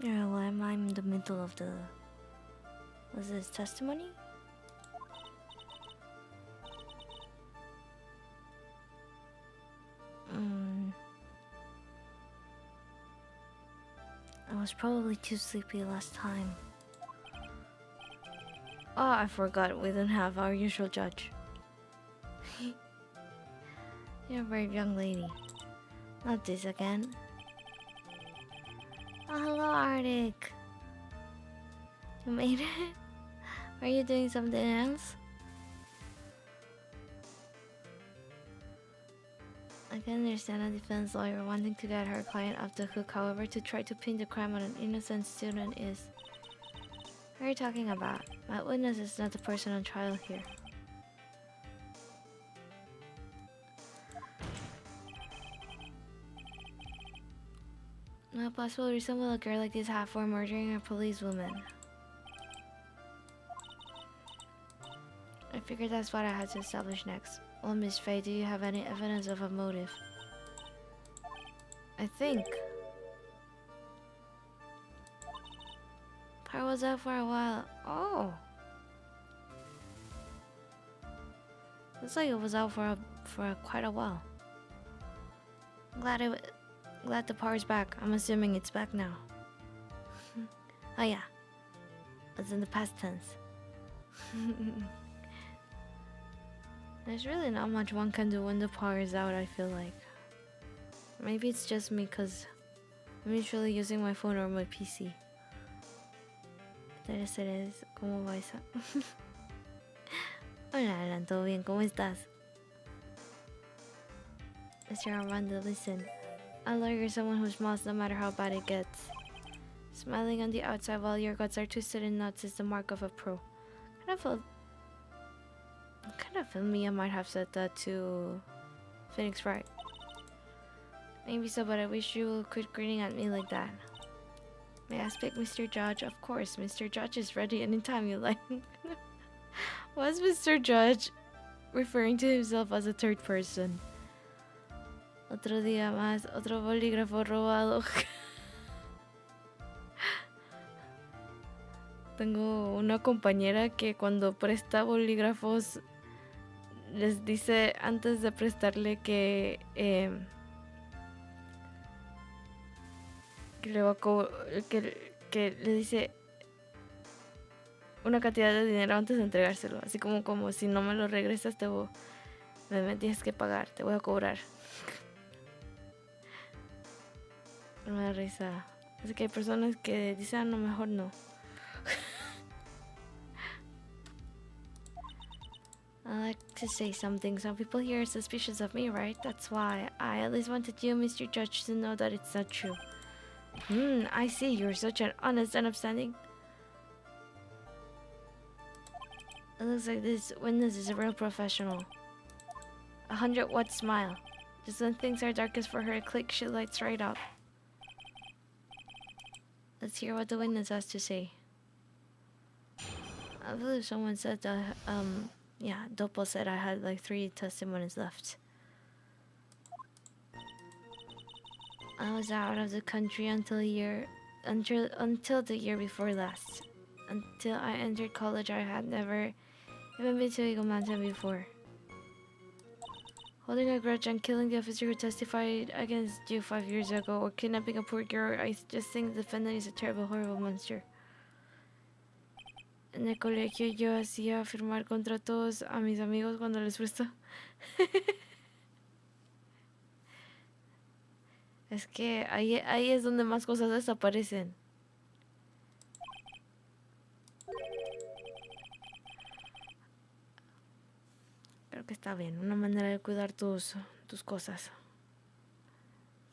Yeah, well, I'm in the middle of the... Was this testimony? I was probably too sleepy last time. Oh, I forgot we didn't have our usual judge. You're a brave young lady. Not this again. Oh, hello, Arctic. You made it? Are you doing something else? I can understand a defense lawyer wanting to get her client off the hook. However, to try to pin the crime on an innocent student is... What are you talking about? My witness is not the person on trial here. No possible reason will a girl like this have for murdering a policewoman. I figured that's what I had to establish next. Well, Miss Faye, do you have any evidence of a motive? I think. Car was out for a while. Oh. Looks like it was out for quite a while. Glad the power's back. I'm assuming it's back now. Oh yeah. It's in the past tense. There's really not much one can do when the power is out, I feel like. Maybe it's just me because I'm usually using my phone or my PC. There it is. ¿Cómo va esa? Hola, Alan, ¿todo bien? ¿Cómo estás? Mr. Armando, listen. A lawyer is someone who smiles no matter how bad it gets. Smiling on the outside while your guts are twisted in knots is the mark of a pro. Kind of feel me I might have said that to Phoenix Wright. Maybe so, but I wish you would quit grinning at me like that. May I speak, Mr. Judge? Of course, Mr. Judge is ready anytime you like. Why is Mr. Judge referring to himself as a third person? Otro día más, otro bolígrafo robado. Tengo una compañera que cuando presta bolígrafos les dice antes de prestarle que le va a que le dice una cantidad de dinero antes de entregárselo, así como si no me lo regresas me tienes que pagar, te voy a cobrar. Me da risa. Así que hay personas que dicen no, mejor no. I like to say something. Some people here are suspicious of me, right? That's why I at least wanted you, Mr. Judge, to know that it's not true. I see. You're such an honest and upstanding. It looks like this witness is a real professional. 100-watt smile. Just when things are darkest for her, click, she lights right up. Let's hear what the witness has to say. I believe someone said that, yeah, Dopo said I had like 3 testimonies left. I was out of the country until the year before last. Until I entered college, I had never even been to Eagle Mountain before. Holding a grudge and killing the officer who testified against you 5 years ago, or kidnapping a poor girl, I just think the defendant is a terrible, horrible monster. En el colegio yo hacía firmar contratos a mis amigos cuando les prestaba. Es que ahí es donde más cosas desaparecen. Creo que está bien, una manera de cuidar tus cosas.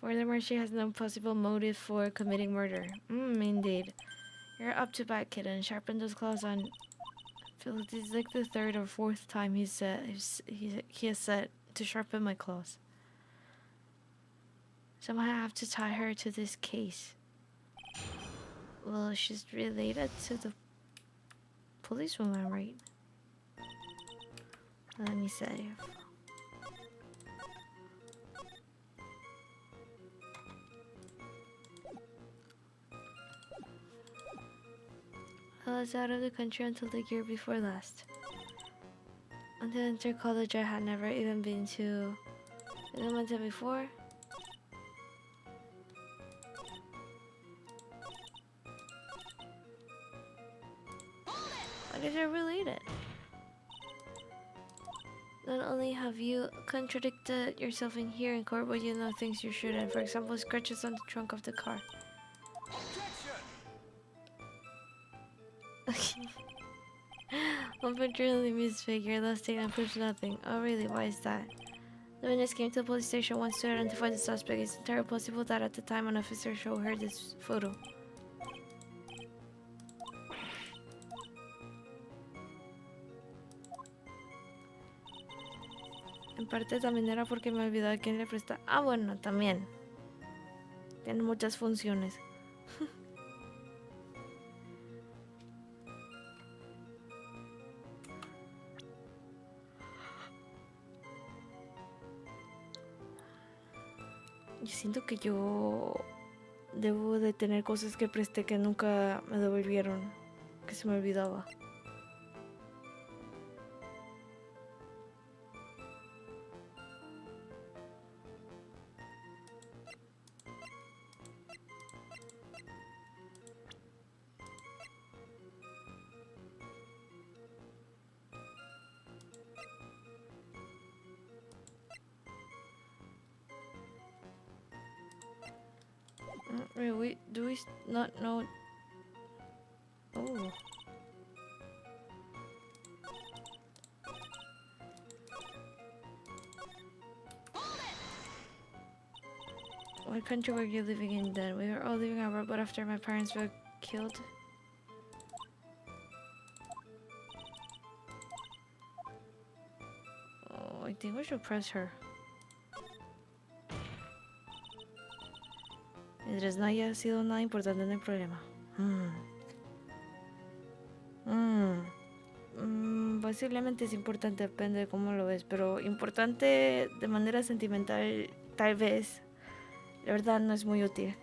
Furthermore, she has no possible motive for committing murder. Indeed. You're up to bat, kitten. Sharpen those claws on. I feel like this is like the 3rd or 4th time he has said to sharpen my claws. Somehow I have to tie her to this case. Well, she's related to the policewoman, right? Let me save. us out of the country until the year before last. Until I entered college, I had never even been to Atlanta before. I guess you're related. Not only have you contradicted yourself in here in court, but you know things you shouldn't. For example, scratches on the trunk of the car. Unfortunately, Miss Figure, that statement proves nothing. Oh really, why is that? The witness came to the police station once to identify the suspect. It's entirely possible that at the time an officer showed her this photo. En parte también era porque me olvidaba a quién le presta. Ah, bueno, también. Tiene muchas funciones. Yo siento que yo debo de tener cosas que presté que nunca me devolvieron, que se me olvidaba. Wait, do we not know? Oh. What country were you living in then? We were all living abroad, but after my parents were killed. Oh, I think we should press her. Mientras no haya sido nada importante en el problema. Posiblemente es importante, depende de cómo lo ves, pero importante de manera sentimental, tal vez. La verdad no es muy útil.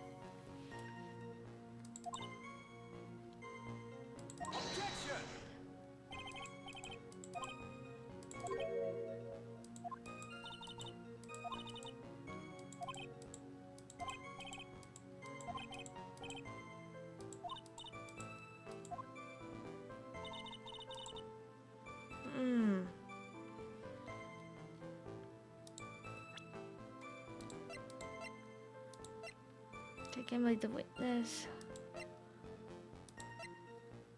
Taken by the witness.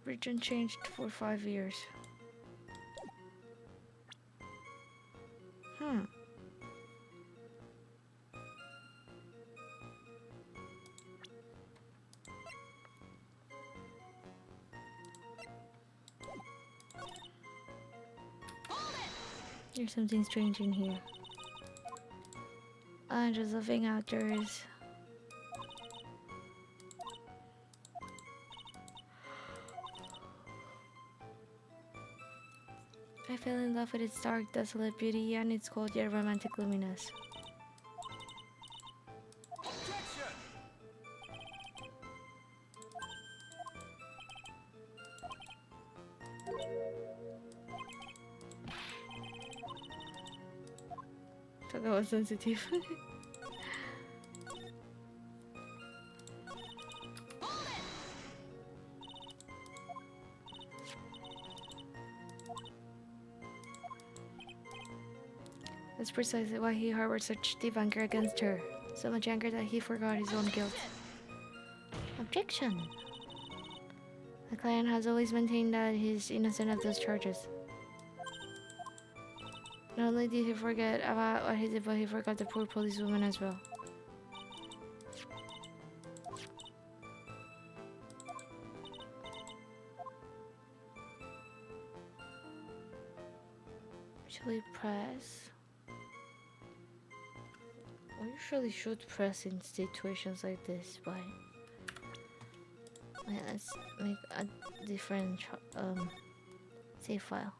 Region changed for 5 years. There's something strange in here. Just living outdoors. I fell in love with its dark, desolate beauty and its cold yet romantic gloominess. Thought that was sensitive. That's precisely why he harbored such deep anger against her. So much anger that he forgot his own guilt. Objection! The client has always maintained that he's innocent of those charges. Not only did he forget about what he did, but he forgot the poor policewoman as well. Actually press. We usually should press in situations like this, but let's make a different save file.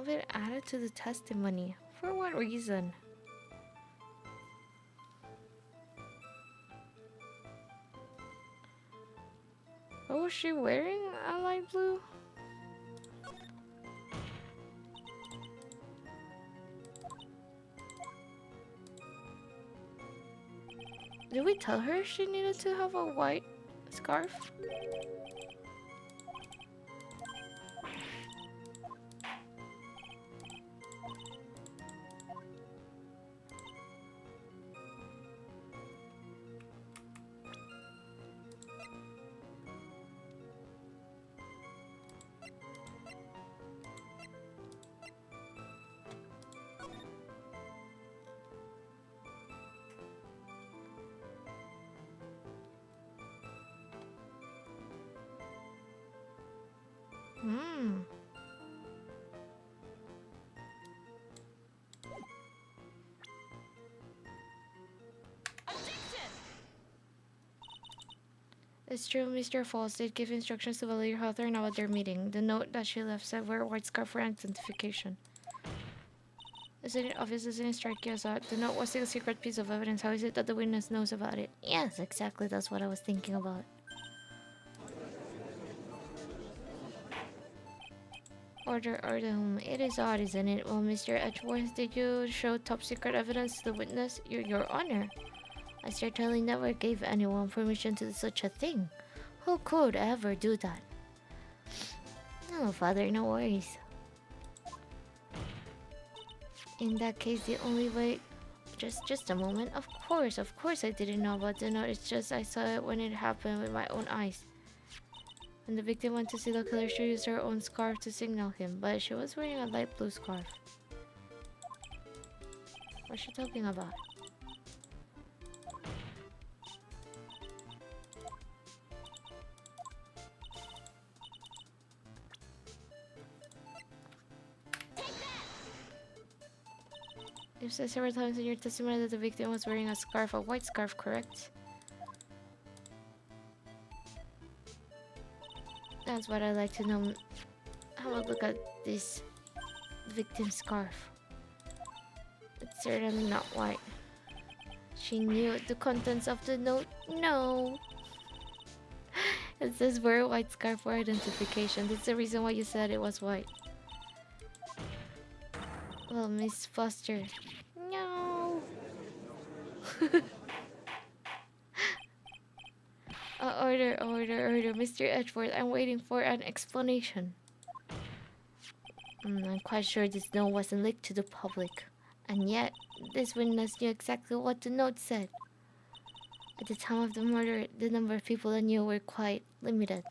have it added to the testimony. For what reason? Oh, was she wearing a light blue? Did we tell her she needed to have a white scarf? Hmm. It's true, Mr. Falls did give instructions to Valerie Hawthorne about their meeting. The note that she left said wear a white scarf for identification. Isn't it obvious? Doesn't it strike you as odd? The note was a secret piece of evidence. How is it that the witness knows about it? Yes, exactly. That's what I was thinking about. Order, it is odd, isn't it? Well, Mr. Edgeworth, did you show top secret evidence to the witness? Your Honor. I certainly never gave anyone permission to do such a thing. Who could ever do that? No, Father, no worries. In that case, the only way... Just a moment. Of course I didn't know about the note. It's just I saw it when it happened with my own eyes. When the victim went to see the killer, she used her own scarf to signal him, but she was wearing a light blue scarf. What's she talking about? You said several times in your testimony that the victim was wearing a scarf, a white scarf, correct? That's what I'd like to know. Have a look at this victim's scarf. It's certainly not white. She knew the contents of the note. No! It says wear a white scarf for identification. That's the reason why you said it was white. Well, Miss Foster. No! Order. Mr. Edgeworth, I'm waiting for an explanation. I'm quite sure this note wasn't leaked to the public. And yet, this witness knew exactly what the note said. At the time of the murder, the number of people that knew were quite limited.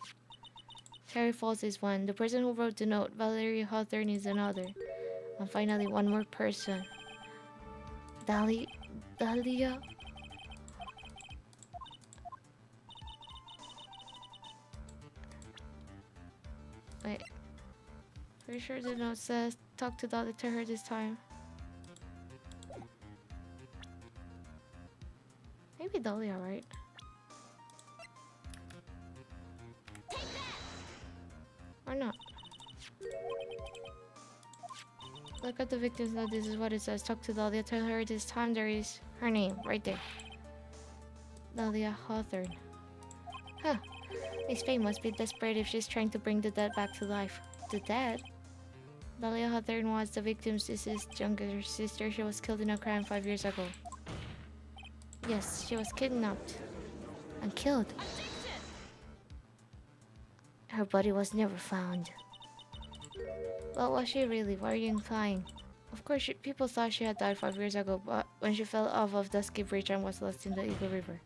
Terry Falls is one. The person who wrote the note, Valerie Hawthorne, is another. And finally, one more person. Dahlia? Wait. Pretty sure the note says, talk to Dahlia to her this time. Maybe Dahlia, right? Or not. Look at the victim's note. This is what it says. Talk to Dahlia. Tell her this time there is her name right there. Dahlia Hawthorne. Huh. Miss Faye must be desperate if she's trying to bring the dead back to life. The dead? Dahlia Hawthorne was the victim's deceased younger sister. She was killed in a crime 5 years ago. Yes, she was kidnapped. And killed. Her body was never found. But was she really? Why are you implying? Of course, people thought she had died 5 years ago, but when she fell off of Dusky Bridge and was lost in the Eagle River.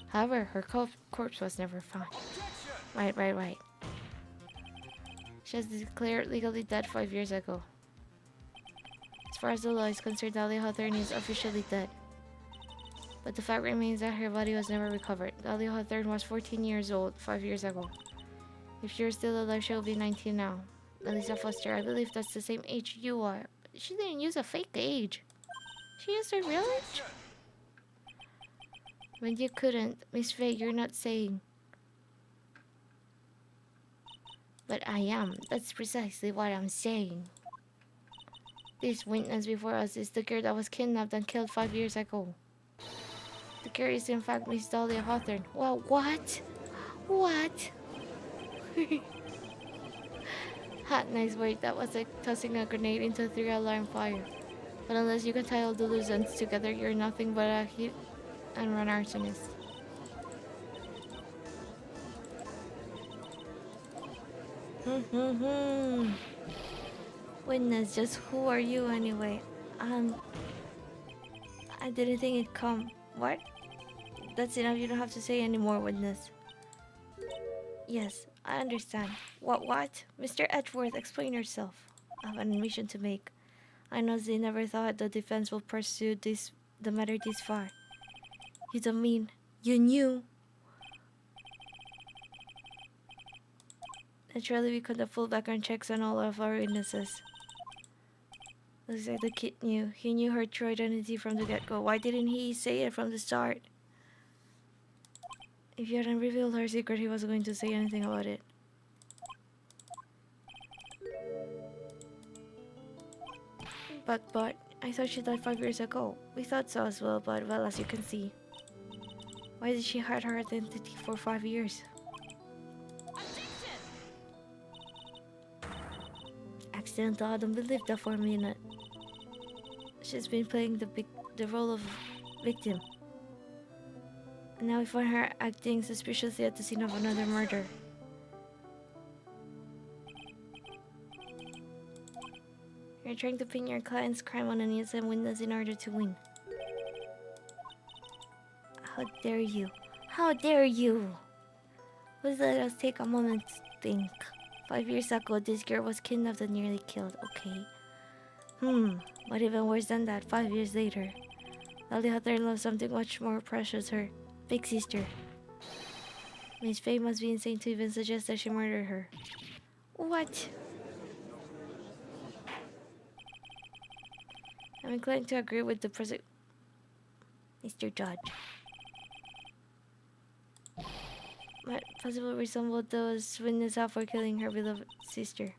However, her corpse was never found. Right. She was declared legally dead 5 years ago. As far as the law is concerned, Dahlia Hawthorne is officially dead. But the fact remains that her body was never recovered. Dahlia Hawthorne was 14 years old 5 years ago. If she were still alive, she will be 19 now. Elisa Foster, I believe that's the same age you are. She didn't use a fake age. She used her real age? When you couldn't, Miss Faye, you're not saying. But I am. That's precisely what I'm saying. This witness before us is the girl that was kidnapped and killed 5 years ago. The girl is in fact Miss Dahlia Hawthorne. Well, what? What? Hot nice wait, that was like tossing a grenade into a 3 alarm fire. But unless you can tie all the loose ends together, you're nothing but a hit and run arsonist. Witness, just who are you anyway? I didn't think it'd come. What? That's enough, you don't have to say any more, witness. Yes, I understand. What? Mr. Edgeworth, explain yourself. I have an admission to make. I honestly never thought the defense will pursue the matter this far. You don't mean you knew? Naturally, we conduct full background checks on all of our witnesses. Looks like the kid knew. He knew her true identity from the get-go. Why didn't he say it from the start? If you hadn't revealed her secret, he wasn't going to say anything about it. But, I thought she died 5 years ago. We thought so as well, but well, as you can see. Why did she hide her identity for 5 years? Accidental, I don't believe that for a minute. She's been playing the role of victim. And now we find her acting suspiciously at the scene of another murder. You're trying to pin your client's crime on an innocent witness in order to win. How dare you? How dare you? Please let us take a moment to think. 5 years ago, this girl was kidnapped and nearly killed, okay? But even worse than that, 5 years later, Lily Hawthorne lost something much more precious, her big sister. Miss Faye must be insane to even suggest that she murdered her. What? I'm inclined to agree with the Mr. Judge. What possible reason would those witnesses have for killing her beloved sister?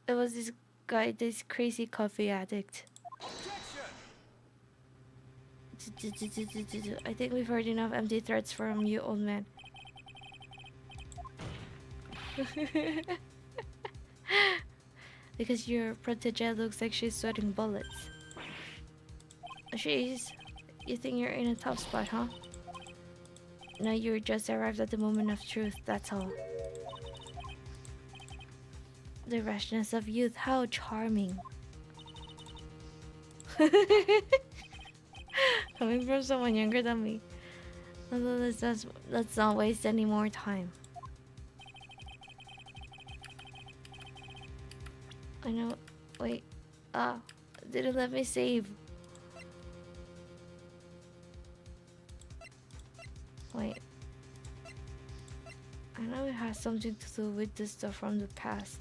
It was this guy, this crazy coffee addict. I think we've heard enough empty threats from you, old man. Because your protege looks like she's sweating bullets. She is. You think you're in a tough spot, huh? No, you just arrived at the moment of truth, that's all. The rashness of youth, how charming. Coming from someone younger than me. Let's not waste any more time. I know. Wait. Didn't let me save. Wait. I know it has something to do with the stuff from the past.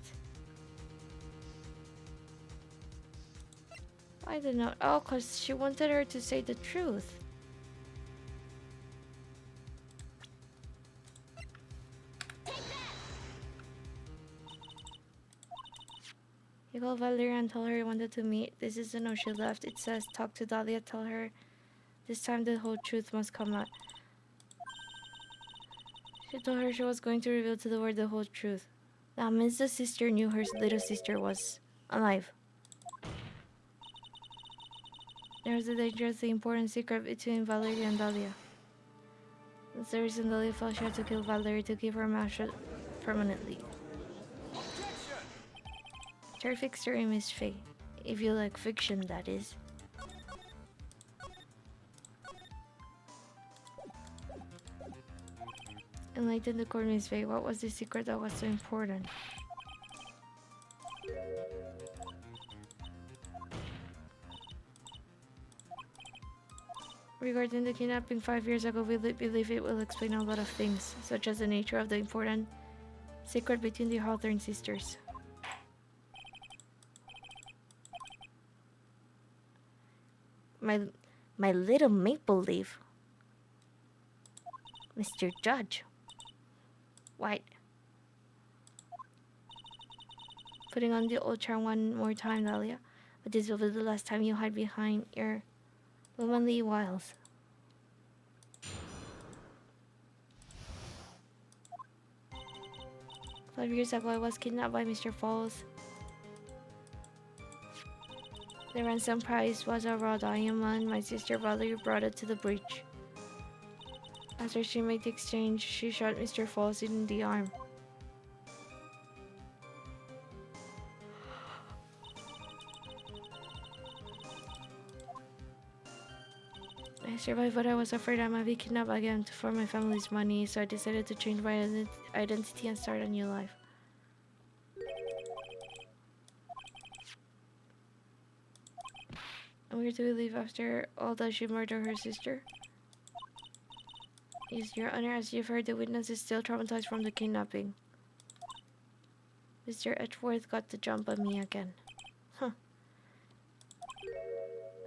I don't know. Oh, because she wanted her to say the truth. You call Valeria and tell her you wanted to meet. This is the note she left. It says, talk to Dahlia, tell her this time the whole truth must come out. She told her she was going to reveal to the world the whole truth. That means the sister knew her little sister was alive. There was a dangerously important secret between Valeria and Dahlia. That's the reason Dahlia felt she had to kill Valeria to keep her mouth shut permanently. Terrific story, Miss Faye. If you like fiction, that is. Enlighten the court, Miss Faye. What was the secret that was so important? Regarding the kidnapping 5 years ago, we believe it will explain a lot of things, such as the nature of the important secret between the Hawthorne sisters. My little maple leaf. Mr. Judge. White. Putting on the old charm one more time, Dahlia. But this will be the last time you hide behind your womanly wiles. 5 years ago, I was kidnapped by Mr. Falls. The ransom price was a raw diamond. My sister Valerie brought it to the breach. After she made the exchange, she shot Mr. Falls in the arm. I survived, but I was afraid I might be kidnapped again for my family's money, so I decided to change my identity and start a new life. And where do we live after all that she murdered her sister? Yes, Your Honor, as you've heard, the witness is still traumatized from the kidnapping. Mr. Edgeworth got the jump on me again. Huh.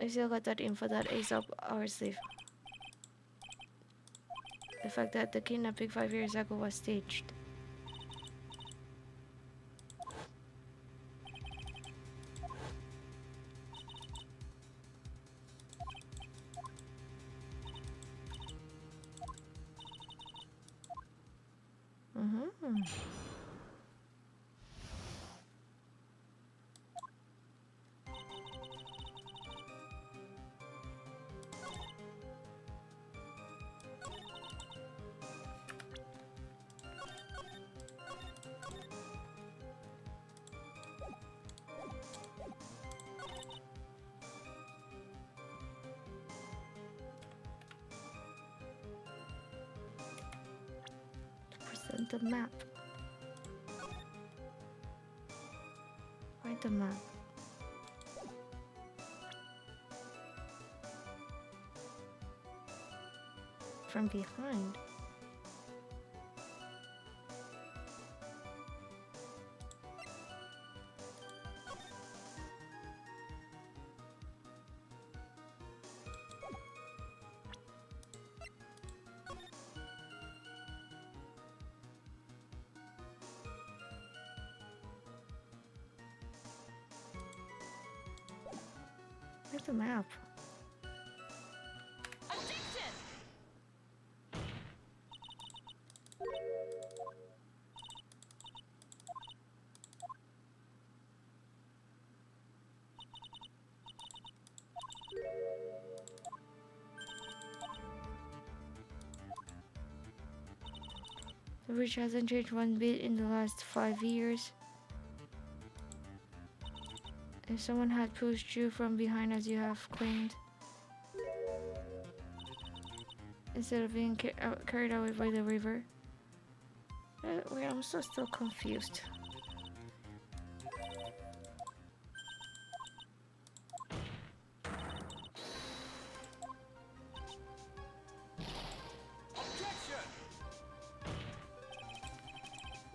I still got that info that ace up our sleeve. The fact that the kidnapping 5 years ago was staged. Present the map. Write the map. From behind. Where's the map? The bridge hasn't changed one bit in the last 5 years. If someone had pushed you from behind as you have claimed, instead of being carried away by the river. Wait, I'm so still confused.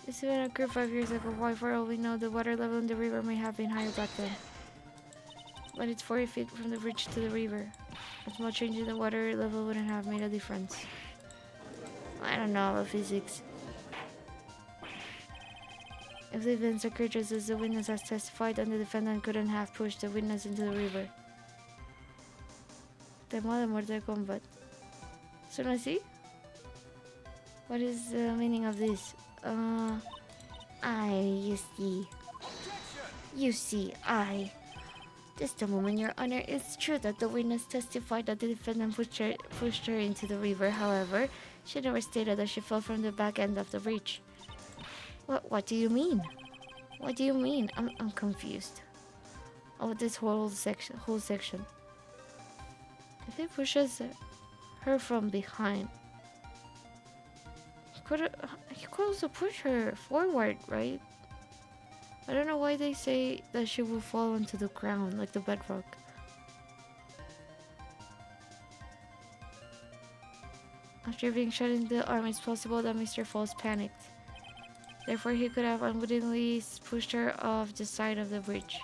This event occurred 5 years ago. Why, for all we know, the water level in the river may have been higher back then. But it's 40 feet from the bridge to the river. A small change in the water level wouldn't have made a difference. I don't know about physics. If the events occurred just as the witness has testified, then the defendant couldn't have pushed the witness into the river. Temo de Mortal Kombat. So now see? What is the meaning of this? You see, Just a moment, Your Honor. It's true that the witness testified that the defendant pushed her into the river. However, she never stated that she fell from the back end of the bridge. What do you mean? What do you mean? I'm confused. Oh, this whole section. If he pushes her from behind, he could also push her forward, right? I don't know why they say that she will fall onto the ground like the bedrock. After being shot in the arm, it's possible that Mr. Falls panicked. Therefore, he could have unwittingly pushed her off the side of the bridge.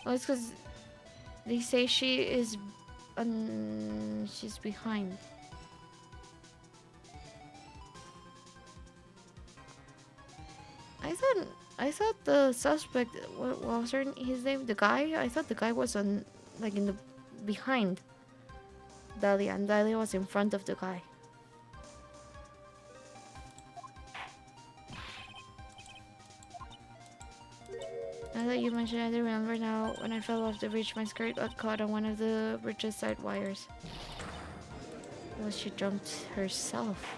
Oh, it's because They say she is, she's behind. I thought, I thought the suspect, what was his name? The guy? I thought the guy was on, like in the, behind Dahlia, and Dahlia was in front of the guy. Now that you mention it, I do remember now. When I fell off the bridge, my skirt got caught on one of the bridge's side wires. Well, she jumped herself.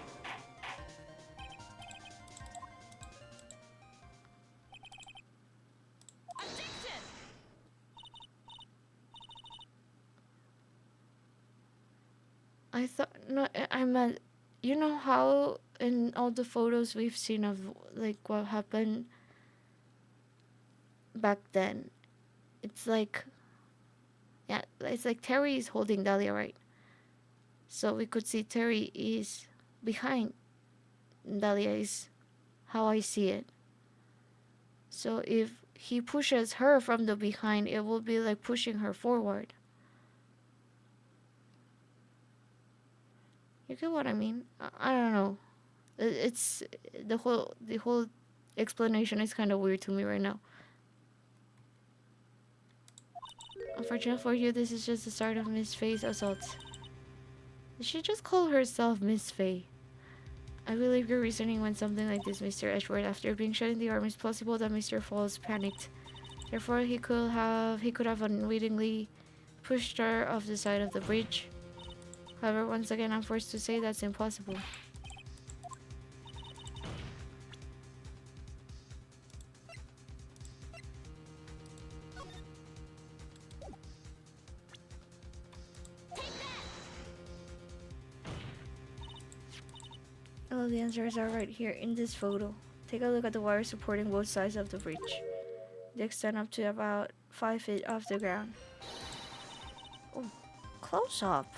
I thought, no, I meant, you know how in all the photos we've seen of like what happened back then, it's like, yeah, it's like Terry is holding Dahlia, right? So we could see Terry is behind Dahlia, is how I see it. So if he pushes her from the behind, it will be like pushing her forward. You get what I mean? I don't know. It's the whole explanation is kind of weird to me right now. Unfortunately for you, this is just the start of Miss Faye's assaults. Did she just call herself Miss Faye? I believe your reasoning when something like this, Mr. Edgeworth. After being shot in the arm, it's possible that Mr. Falls panicked. Therefore, he could have unwittingly pushed her off the side of the bridge. However, once again, I'm forced to say that's impossible. All of the answers are right here in this photo. Take a look at the wires supporting both sides of the bridge. They extend up to about 5 feet off the ground. Oh, close up.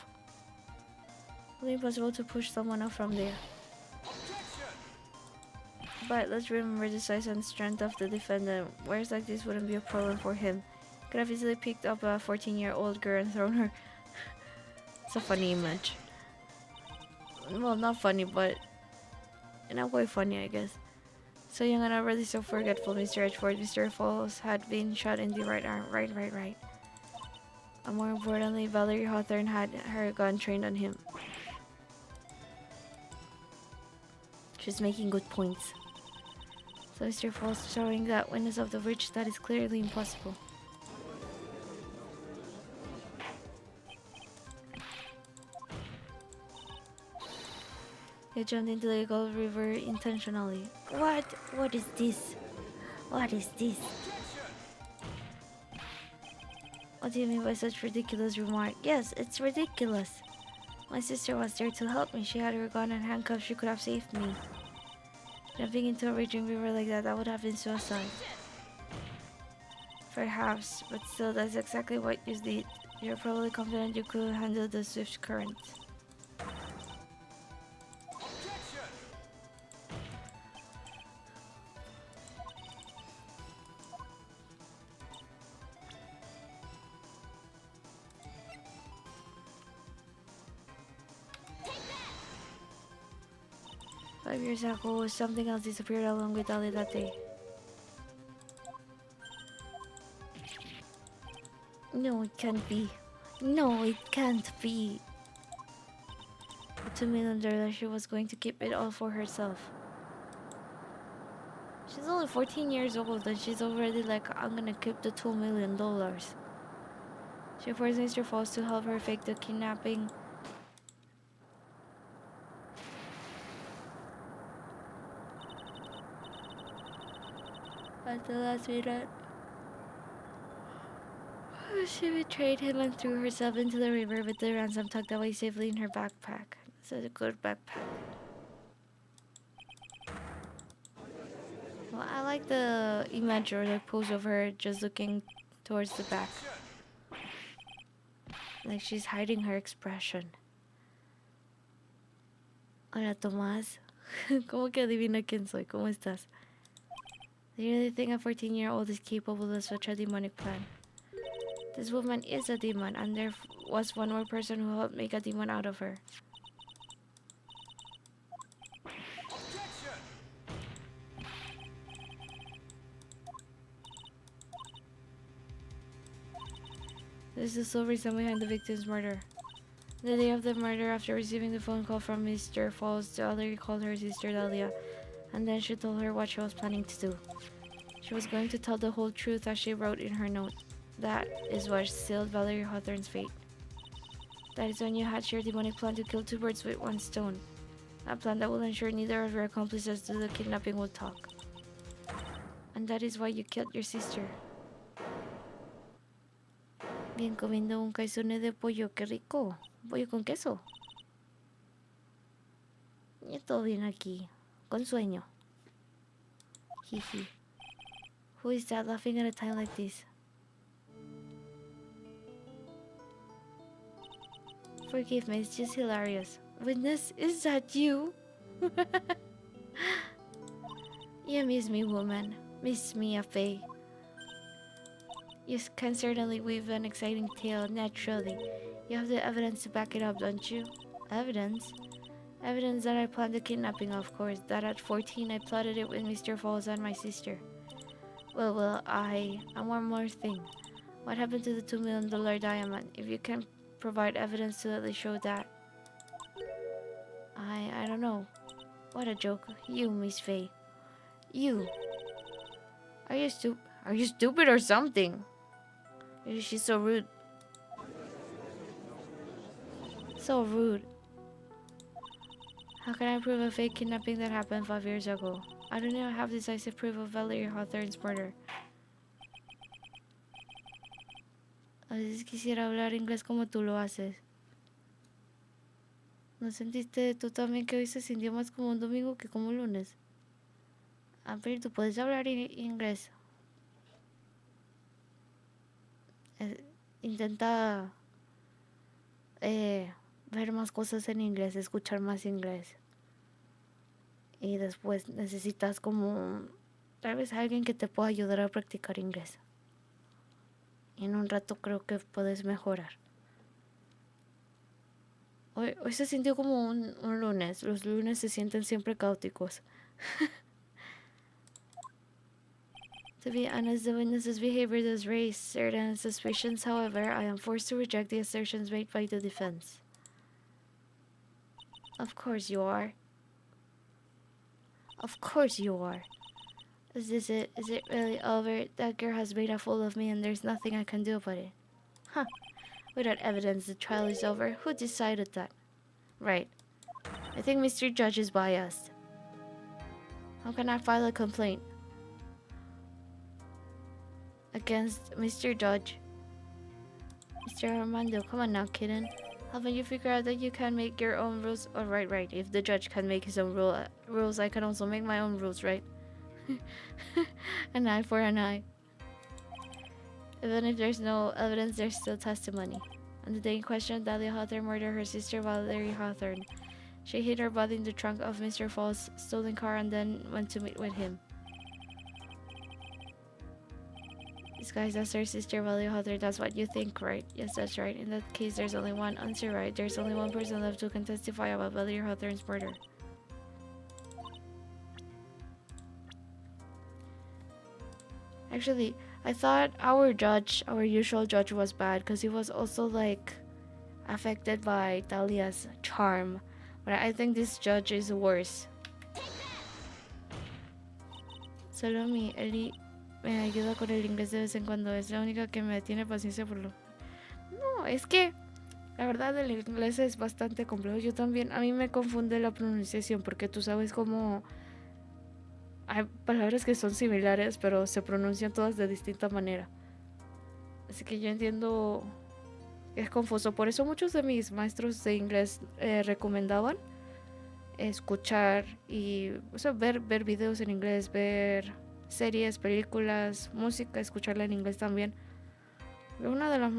It's impossible to push someone up from there. But let's remember the size and strength of the defendant. Wires like this wouldn't be a problem for him. Could have easily picked up a 14-year-old girl and thrown her. It's a funny image. Well, not funny, but in a way funny, I guess. So young and already so forgetful, Mr. Edgeworth. Mr. Falls had been shot in the right arm. Right. And more importantly, Valerie Hawthorne had her gun trained on him. She's making good points. So Mr. Falls showing that witness of the bridge, that is clearly impossible. He jumped into the Gulf River intentionally. What? What is this? What is this? What do you mean by such ridiculous remark? Yes, it's ridiculous. My sister was there to help me. She had her gun and handcuffs. She could have saved me. Jumping into a raging river like that would have been suicide. Perhaps, but still, that's exactly what you did. You're probably confident you could handle the swift current. 5 years ago, something else disappeared along with Ali that day. No, it can't be. No, it can't be. The $2 million, she was going to keep it all for herself. She's only 14 years old and she's already like, I'm gonna keep the $2 million. She forced Mr. Falls to help her fake the kidnapping. At the last minute, she betrayed him and threw herself into the river with the ransom tucked away safely in her backpack. This is a good backpack. Well, I like the image or the pose of her just looking towards the back. Like she's hiding her expression. Hola, Tomás. ¿Cómo que adivina quién soy? ¿Cómo estás? Do you really think a 14-year-old is capable of such a demonic plan? This woman is a demon, and there was one more person who helped make a demon out of her. This is the sole reason behind the victim's murder. The day of the murder, after receiving the phone call from Mr. Falls, Valerie called her sister Dahlia, and then she told her what she was planning to do. She was going to tell the whole truth as she wrote in her note. That is what sealed Valerie Hawthorne's fate. That is when you hatched your demonic plan to kill two birds with one stone. A plan that will ensure neither of your accomplices to the kidnapping will talk. And that is why you killed your sister. Bien, comiendo un calzone de pollo, qué rico. Pollo con queso. Y todo bien aquí. Con sueño. Jiji. Who is that laughing at a time like this? Forgive me, it's just hilarious. Witness, is that you? You miss me, woman. Miss me, a fae. You can certainly weave an exciting tale, naturally. You have the evidence to back it up, don't you? Evidence? Evidence that I planned the kidnapping, of course. That at 14 I plotted it with Mr. Falls and my sister. Well, and one more thing. What happened to the $2 million diamond? If you can provide evidence to at least show that. I don't know. What a joke. You, Miss Faye. You. Are you stupid or something? She's so rude. So rude. How can I prove a fake kidnapping that happened 5 years ago? I don't even have decisive proof of Valerie Hawthorne's murder. A veces quisiera hablar inglés como tú lo haces. ¿No sentiste tú también que hoy se sintió más como un domingo que como un lunes? A ver, tú puedes hablar inglés. Intenta ver más cosas en inglés, escuchar más inglés. Y después necesitas como tal vez alguien que te pueda ayudar a practicar inglés. Y en un rato creo que puedes mejorar. Hoy se sintió como un lunes. Los lunes se sienten siempre caóticos. To be honest, the witness's behavior does raise certain suspicions. However, I am forced to reject the assertions made by the defense. Of course you are. Of course you are. Is this it? Is it really over? That girl has made a fool of me and there's nothing I can do about it. Huh. Without evidence, the trial is over. Who decided that? Right. I think Mr. Judge is biased. How can I file a complaint? Against Mr. Judge. Mr. Armando, come on now, kitten. Haven't you figured out that you can make your own rules? Oh, right. If the judge can make his own rules, I can also make my own rules, right? An eye for an eye. Even if there's no evidence, there's still testimony. On the day in question, Dahlia Hawthorne murdered her sister Valerie Hawthorne. She hid her body in the trunk of Mr. Falls' stolen car and then went to meet with him. Disguised as her sister Valerie Hawthorne, that's what you think, right? Yes, that's right. In that case, there's only one answer, right? There's only one person left who can testify about Valerie Hawthorne's murder. Actually, I thought our usual judge was bad because he was also like affected by Dahlia's charm. But I think this judge is worse. Solo mi Eli me ayuda con el inglés de vez en cuando. Es la única que me tiene paciencia por lo... No, es que la verdad el inglés es bastante complejo. Yo también, a mí me confunde la pronunciación porque tú sabes cómo... Hay palabras que son similares, pero se pronuncian todas de distinta manera. Así que yo entiendo que es confuso. Por eso muchos de mis maestros de inglés recomendaban escuchar y ver videos en inglés, ver series, películas, música, escucharla en inglés también. Una de las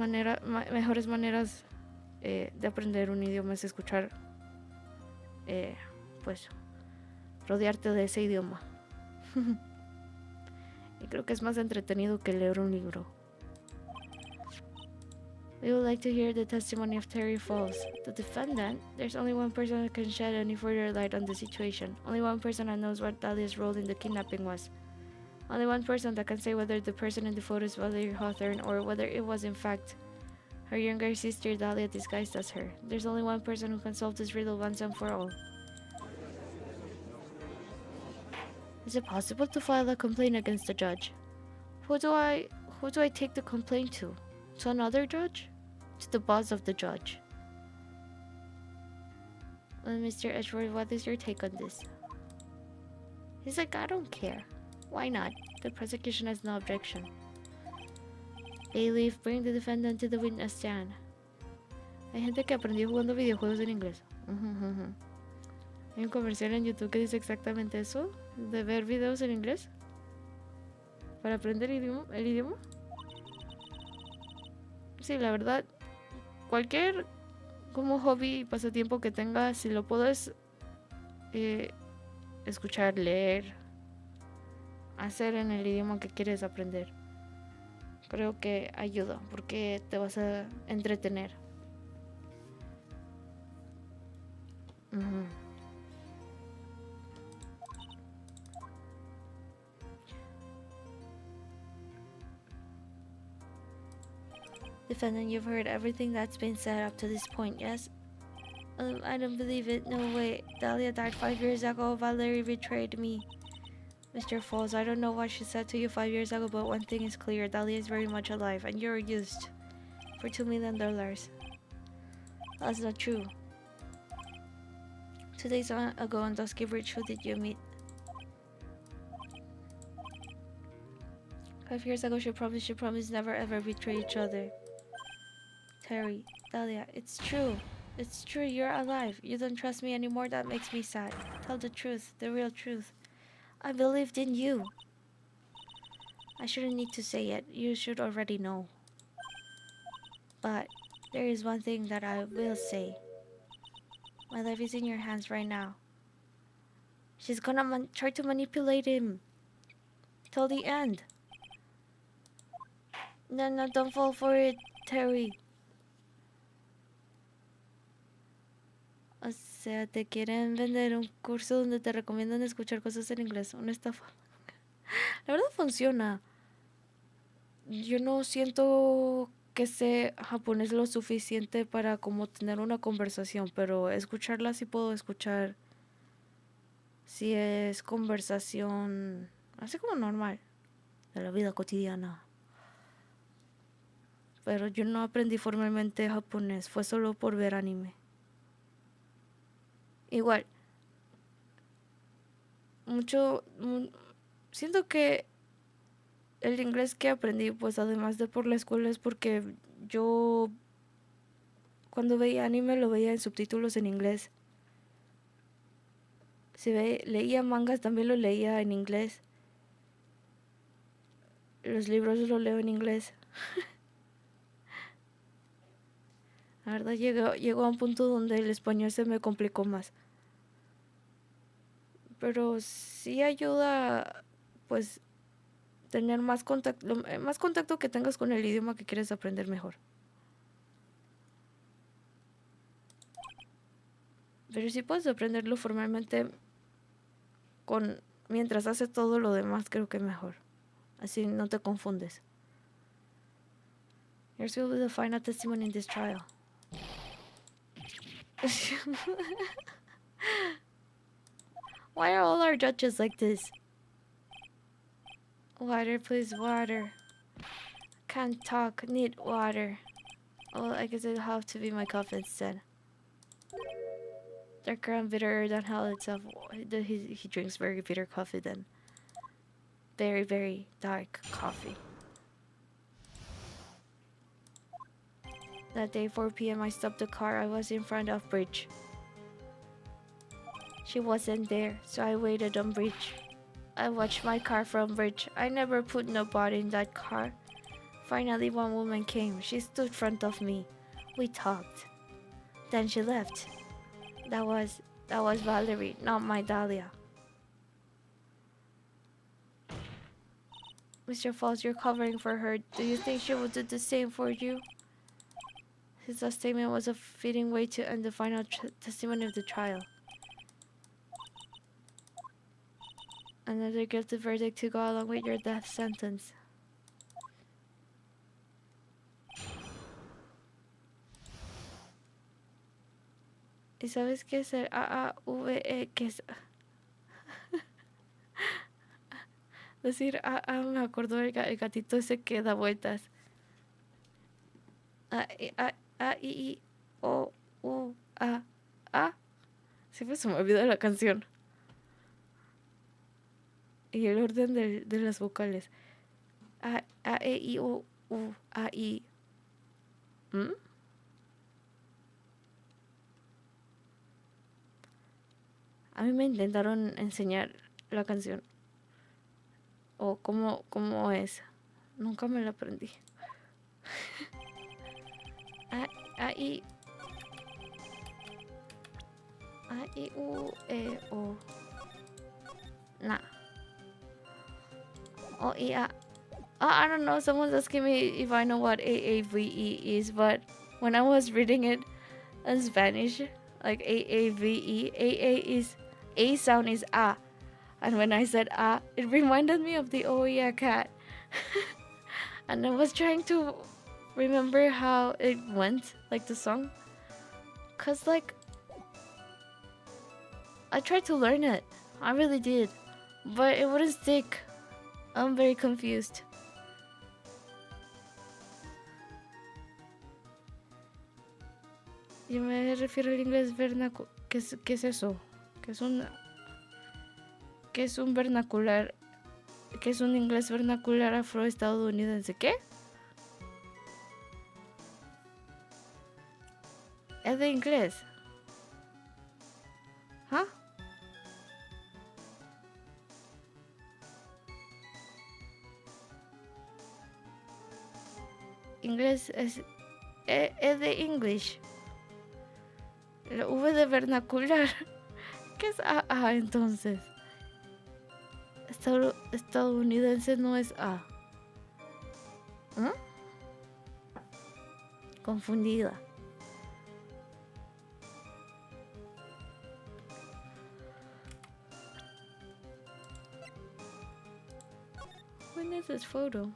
mejores maneras de aprender un idioma es escuchar, pues, rodearte de ese idioma. Y creo que es más entretenido que leer un libro. We would like to hear the testimony of Terry Falls. The defendant, there's only one person who can shed any further light on the situation. Only one person that knows what Dahlia's role in the kidnapping was. Only one person that can say whether the person in the photo is Valerie Hawthorne or whether it was in fact her younger sister Dahlia disguised as her. There's only one person who can solve this riddle once and for all. Is it possible to file a complaint against the judge? Who do I take the complaint to? To another judge? To the boss of the judge. Well, Mr. Edgeworth, what is your take on this? He's like, I don't care. Why not? The prosecution has no objection. Bailiff, bring the defendant to the witness stand. Hay gente que aprendió jugando videojuegos en inglés. Hay un comercial en YouTube que dice exactamente eso, de ver videos en inglés para aprender el idioma. Sí, la verdad, cualquier como hobby y pasatiempo que tengas, si lo puedes escuchar, leer, hacer en el idioma que quieres aprender, creo que ayuda porque te vas a entretener. Defendant, you've heard everything that's been said up to this point, yes? I don't believe it. No way. Dahlia died 5 years ago. Valerie betrayed me. Mr. Falls, I don't know what she said to you 5 years ago, but one thing is clear. Dahlia is very much alive, and you're used for $2 million. That's not true. 2 days ago on Dusky Bridge, who did you meet? 5 years ago, she promised never ever betray each other. Terry, Dahlia, it's true. It's true, you're alive. You don't trust me anymore, that makes me sad. Tell the truth, the real truth. I believed in you. I shouldn't need to say it. You should already know. But there is one thing that I will say. My life is in your hands right now. She's gonna try to manipulate him till the end. No, don't fall for it, Terry. O sea, te quieren vender un curso donde te recomiendan escuchar cosas en inglés. Una estafa. La verdad funciona. Yo no siento que sé japonés lo suficiente para como tener una conversación, pero escucharla sí puedo escuchar. Si es conversación así como normal, de la vida cotidiana. Pero yo no aprendí formalmente japonés, fue solo por ver anime. Igual, siento que el inglés que aprendí, pues además de por la escuela, es porque yo cuando veía anime lo veía en subtítulos en inglés. Si leía mangas también lo leía en inglés. Los libros los leo en inglés. La verdad llegó a un punto donde el español se me complicó más. Pero sí ayuda, pues, tener más contacto que tengas con el idioma que quieres aprender mejor. Pero si puedes aprenderlo formalmente mientras haces todo lo demás, creo que mejor. Así no te confundes. Yours will be the final testimony in this trial. Why are all our judges like this? Water, please, water. Can't talk, need water. Well, I guess it'll have to be my coffee instead. Darker and bitterer than hell itself. He drinks very bitter coffee then. Very, very dark coffee. That day, 4 p.m., I stopped the car. I was in front of Bridge. She wasn't there, so I waited on Bridge. I watched my car from Bridge. I never put nobody in that car. Finally, one woman came. She stood in front of me. We talked. Then she left. That was Valerie, not my Dahlia. Mr. Falls, you're covering for her. Do you think she will do the same for you? His last statement was a fitting way to end the final testimony of the trial. Another guilty verdict to go along with your death sentence. ¿Y sabes qué es el AAVE? ¿Qué es? Decir me acuerdo el gatito ese que da vueltas. I, O, U, A. Siempre se me olvida la canción. Y el orden de las vocales. I, O, U, A, I. ¿Mm? A mí me intentaron enseñar la canción. O cómo es. Nunca me la aprendí. I, U, E, O. Nah. O, I, A. I don't know. Someone's asking me if I know what AAVE is, but when I was reading it in Spanish, like AAVE, is A sound is A. And when I said it reminded me of the Oh Yeah Cat. And I was trying to remember how it went, like the song. Cause like, I tried to learn it. I really did. But it wouldn't stick. I'm very confused. Yo me refiero al inglés vernacular. ¿Qué es eso? ¿Qué es un vernacular? ¿Qué es un inglés vernacular afroestadounidense? ¿Qué? ¿Es de inglés? ¿Ah? Inglés es de English. La V de vernacular. ¿Qué es AA entonces? Estadounidense no es A. ¿Ah? Confundida. When is this photo?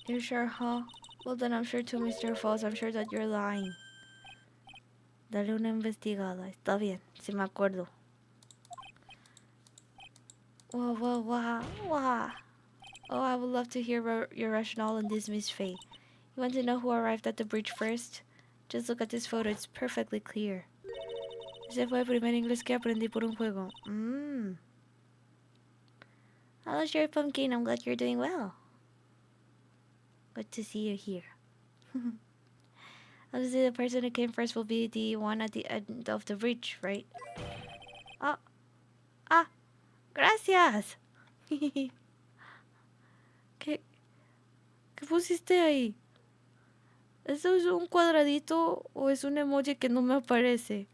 You're sure, huh? Well then I'm sure too, Mr. Falls. I'm sure that you're lying. Dale una investigada. Está bien, si me acuerdo. Wow. Oh, I would love to hear your rationale on this, Miss Faye. You want to know who arrived at the bridge first? Just look at this photo, it's perfectly clear. Ese fue el primer inglés que aprendí por un juego. Hello, Sheriff Pumpkin. I'm glad you're doing well. Good to see you here. Obviously, the person who came first will be the one at the end of the bridge, right? Gracias. ¿Qué pusiste ahí? ¿Eso es un cuadradito o es un emoji que no me aparece?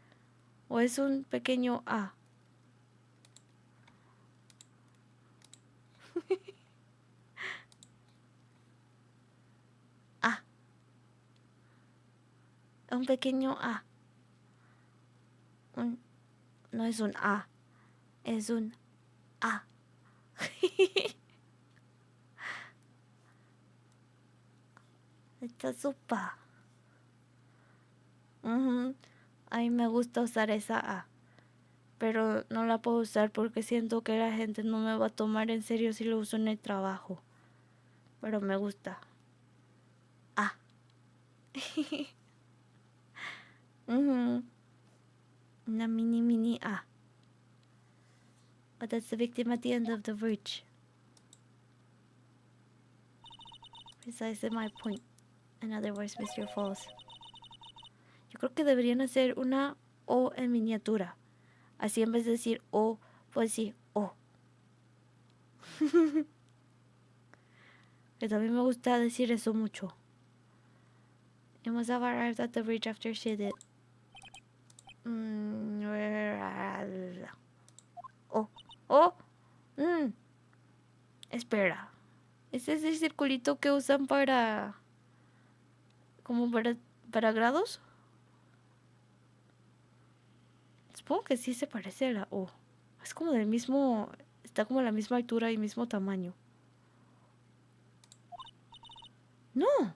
¿O es un pequeño A? Un pequeño A. No es un A. Es un A. Esta sopa. A mí me gusta usar esa A. Pero no la puedo usar porque siento que la gente no me va a tomar en serio si lo uso en el trabajo. Pero me gusta. A. Una mini A. But that's the victim at the end of the bridge. Precisely my point. In other words, Mr. Falls. Yo creo que deberían hacer una O en miniatura. Así en vez de decir O, pues sí, O. Que también me gusta decir eso mucho. You must have arrived at the bridge after she did. Oh, oh, mm, espera. ¿Ese es el circulito que usan para... como para grados? Supongo que sí se parece a la O. Es como del mismo... Está como a la misma altura y mismo tamaño. No.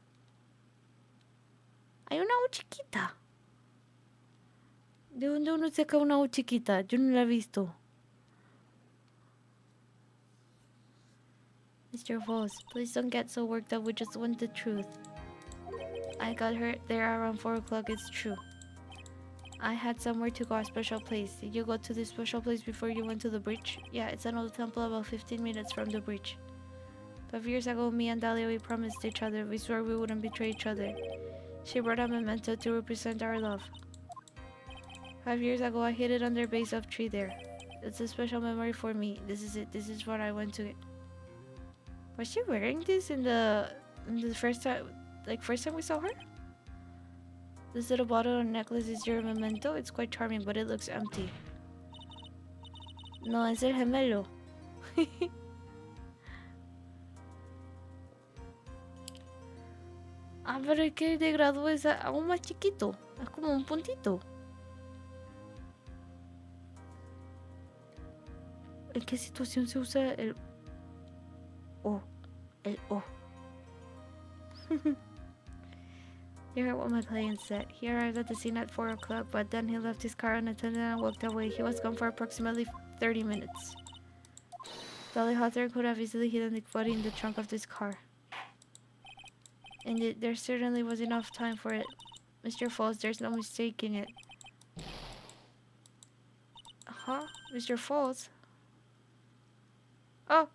Hay una U chiquita. ¿De dónde uno saca una U chiquita? Yo no la he visto. Mr. Voss, please don't get so worked up. We just want the truth. I got hurt there around 4 o'clock. It's true. I had somewhere to go, a special place. Did you go to this special place before you went to the bridge? Yeah, it's an old temple about 15 minutes from the bridge. 5 years ago, me and Dahlia, we promised each other. We swore we wouldn't betray each other. She brought a memento to represent our love. 5 years ago, I hid it under a base of tree there. It's a special memory for me. This is it. This is what I went to it. Was she wearing this in the first time, first time we saw her? This little bottle and necklace is your memento. It's quite charming, but it looks empty. No, es el gemelo. Ah, pero es que el de grado es aún más chiquito. Es como un puntito. ¿En qué situación se usa el O? El O. You heard what my client said. He arrived at the scene at 4 o'clock, but then he left his car unattended and walked away. He was gone for approximately 30 minutes. Dolly Hawthorne could have easily hidden the body in the trunk of this car. And there certainly was enough time for it. Mr. Falls, there's no mistaking it. Huh? Mr. Falls? Oh!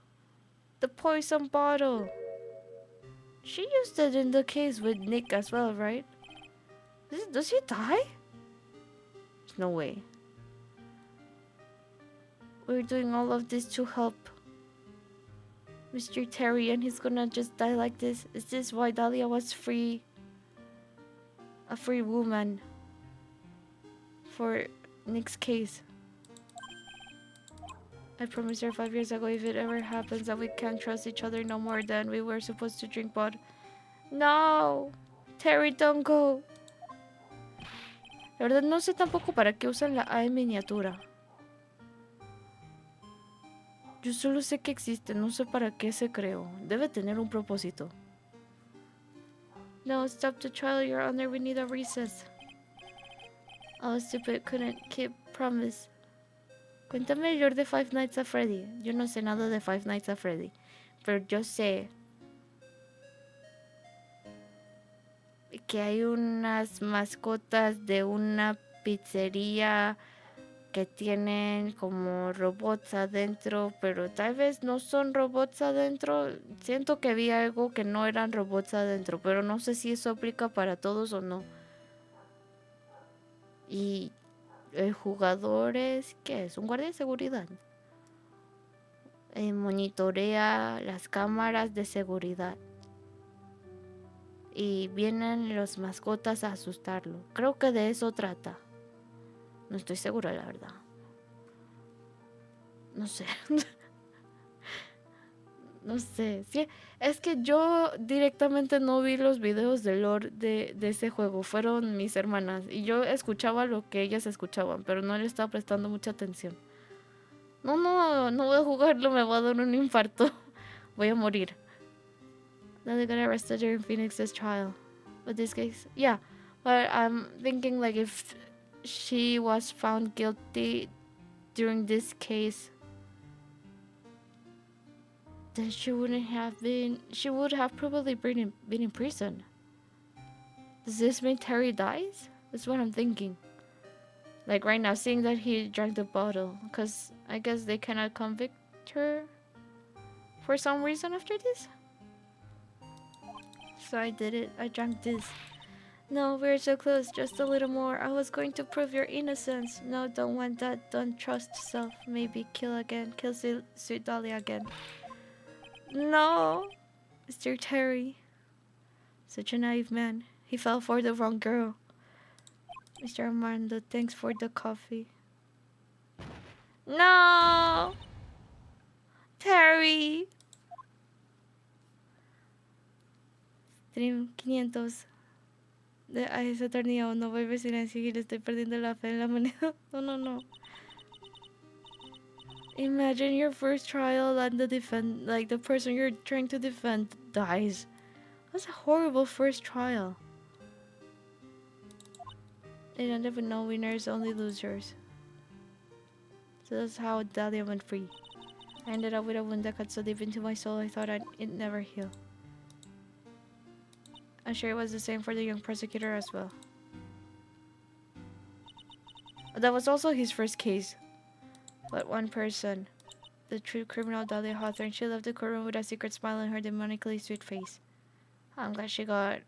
The poison bottle! She used it in the case with Nick as well, right? Does he die? There's no way. We're doing all of this to help Mr. Terry, and he's gonna just die like this. Is this why Dahlia was free? A free woman for Nick's case. I promised her 5 years ago if it ever happens that we can't trust each other no more, then we were supposed to drink blood. No! Terry, don't go. La verdad no sé tampoco para qué usan la A en miniatura. Yo solo sé que existe, no sé para qué se creó. Debe tener un propósito. No, stop the trial, Your Honor, we need a recess. Oh, stupid, couldn't keep promise. Cuéntame el lore de Five Nights at Freddy. Yo no sé nada de Five Nights at Freddy, pero yo sé que hay unas mascotas de una pizzería que tienen como robots adentro, pero tal vez no son robots adentro. Siento que vi algo que no eran robots adentro, pero no sé si eso aplica para todos o no. Y el jugador es, ¿qué es? Un guardia de seguridad. Monitorea las cámaras de seguridad. Y vienen los mascotas a asustarlo. Creo que de eso trata. No estoy segura, la verdad. No sé. No sé. Sí, es que yo directamente no vi los videos de lore de ese juego. Fueron mis hermanas. Y yo escuchaba lo que ellas escuchaban, pero no le estaba prestando mucha atención. No voy a jugarlo. Me va a dar un infarto. Voy a morir. They got arrested during Phoenix's trial. But this case... Yeah. But I'm thinking like if she was found guilty during this case, then she wouldn't have been... She would have probably been in prison. Does this mean Terry dies? That's what I'm thinking. Like right now, seeing that he drank the bottle. Because I guess they cannot convict her for some reason after this. So I did it. I drank this. No, we're so close. Just a little more. I was going to prove your innocence. No, don't want that. Don't trust self. Maybe kill again. Kill Sweet Dolly again. No! Mr. Terry. Such a naive man. He fell for the wrong girl. Mr. Armando, thanks for the coffee. No! Terry! Stream 500. A ese tornillo no vuelve silencio y le estoy perdiendo la fe en la moneda. No, no, no. Imagine your first trial and the person you're trying to defend dies. That's a horrible first trial. They don't even know winners, only losers. So that's how Dahlia went free. I ended up with a wound that cut so deep into my soul I thought it'd never heal. I'm sure it was the same for the young prosecutor as well. That was also his first case. But one person, the true criminal Dahlia Hawthorne, she left the courtroom with a secret smile on her demonically sweet face. I'm glad she got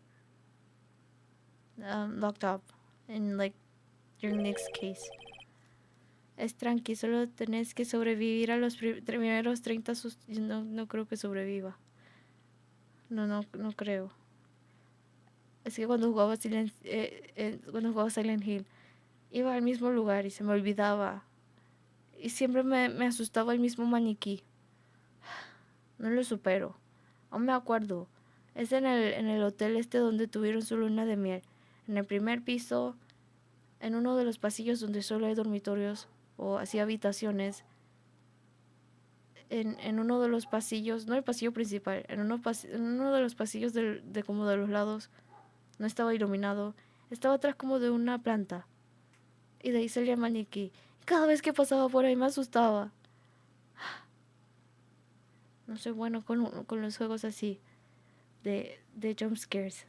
locked up in your next case. Es tranqui, solo tenés que sobrevivir a los primeros 30 no creo que sobreviva. No creo. Es que cuando jugaba Silent Hill, iba al mismo lugar y se me olvidaba. Y siempre me asustaba el mismo maniquí. No lo supero. Aún me acuerdo. Es en el hotel donde tuvieron su luna de miel. En el primer piso, en uno de los pasillos donde solo hay dormitorios o así habitaciones. En uno de los pasillos, no el pasillo principal, en uno de los pasillos de como de los lados, no estaba iluminado. Estaba atrás como de una planta. Y de ahí salía el maniquí. Cada vez que pasaba por ahí me asustaba. No soy bueno con los juegos así. De jump scares.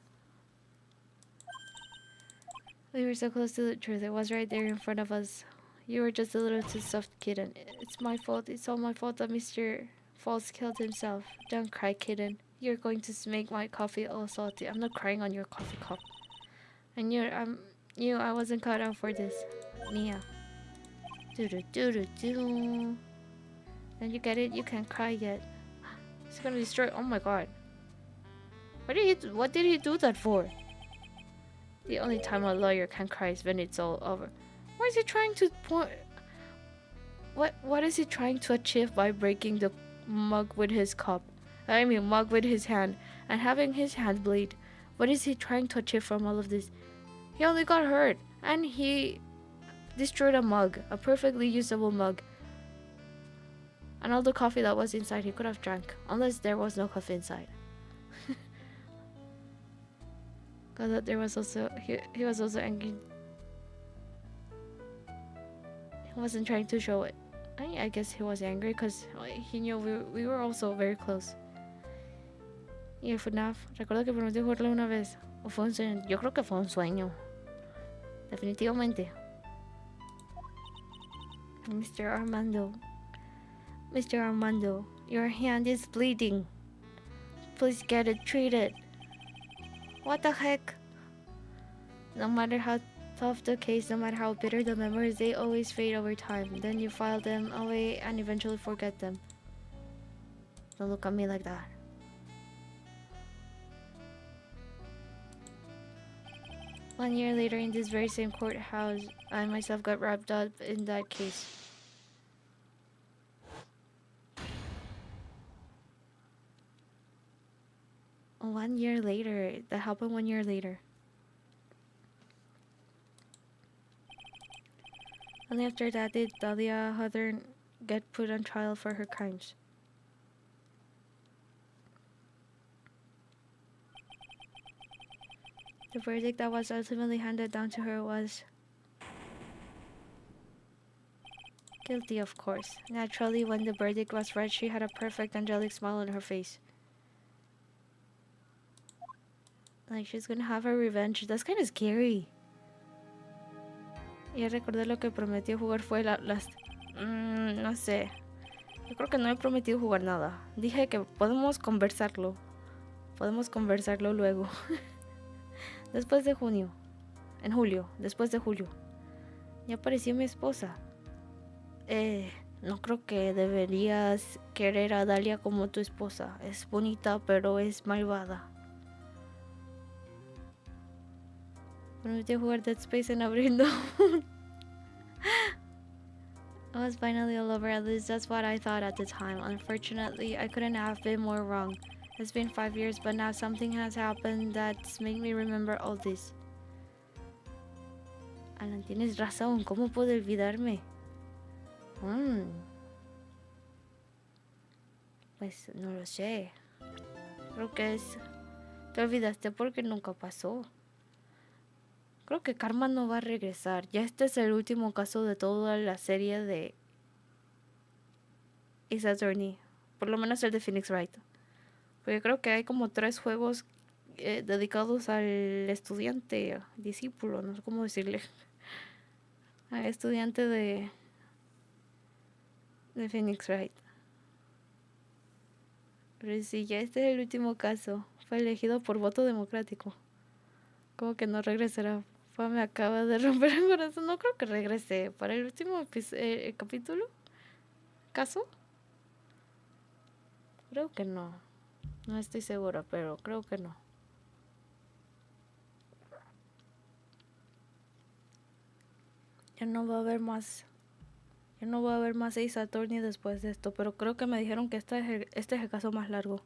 We were so close to the truth. It was right there in front of us. You were just a little too soft, kitten. It's my fault. It's all my fault that Mr. Falls killed himself. Don't cry, kitten. You're going to make my coffee all salty. I'm not crying on your coffee cup. I knew I wasn't cut out for this. Mia. Do-do-do-do-do. Don't you get it? You can't cry yet. It's gonna destroy. Oh my god. What did he do that for? The only time a lawyer can cry is when it's all over. What is he trying to What is he trying to achieve by breaking the mug with his cup? I mean, mug with his hand and having his hand bleed. What is he trying to achieve from all of this? He only got hurt and he destroyed a mug, a perfectly usable mug. And all the coffee that was inside he could have drank, unless there was no coffee inside. God, there was also he was also angry. He wasn't trying to show it. I guess he was angry because he knew we were also very close. Y el FNAF, recuerdo que prometí jugarlo una vez. ¿O fue un sueño? Yo creo que fue un sueño. Definitivamente. Mr. Armando, your hand is bleeding. Please get it treated. What the heck? No matter how tough the case, no matter how bitter the memories, they always fade over time. Then you file them away and eventually forget them. Don't look at me like that. One year later, in this very same courthouse, I myself got wrapped up in that case. One year later. That happened 1 year later. Only after that did Dahlia Hawthorne get put on trial for her crimes. The verdict that was ultimately handed down to her was guilty, of course. Naturally, when the verdict was read, she had a perfect angelic smile on her face. Like she's gonna have her revenge. That's kind of scary. Ya recordé lo que prometió jugar fue no sé. Yo creo que no he prometido jugar nada. Dije que podemos conversarlo. Podemos conversarlo luego. Después de junio. En julio. Después de julio. Ya apareció mi esposa. No creo que deberías querer a Dahlia como tu esposa. Es bonita, pero es malvada. Me metí a jugar Dead Space en abril, no. It was finally all over, at least that's what I thought at the time. Unfortunately, I couldn't have been more wrong. It's been 5 years, but now something has happened that's made me remember all this. Alan, tienes razón, ¿cómo puedo olvidarme? Pues no lo sé. Creo que es... Te olvidaste porque nunca pasó. Creo que Karma no va a regresar. Ya este es el último caso de toda la serie de Ace Attorney. Por lo menos el de Phoenix Wright. Porque creo que hay como 3 juegos dedicados al estudiante, discípulo, no sé cómo decirle. Al estudiante de Phoenix Wright. Pero sí, ya este es el último caso. Fue elegido por voto democrático. Como que no regresará. Me acaba de romper el corazón. No creo que regrese para el último capítulo. ¿Caso? Creo que no. No estoy segura, pero creo que no. Ya no va a haber más. Ya no va a haber más Ace Attorney después de esto. Pero creo que me dijeron que este es el caso más largo.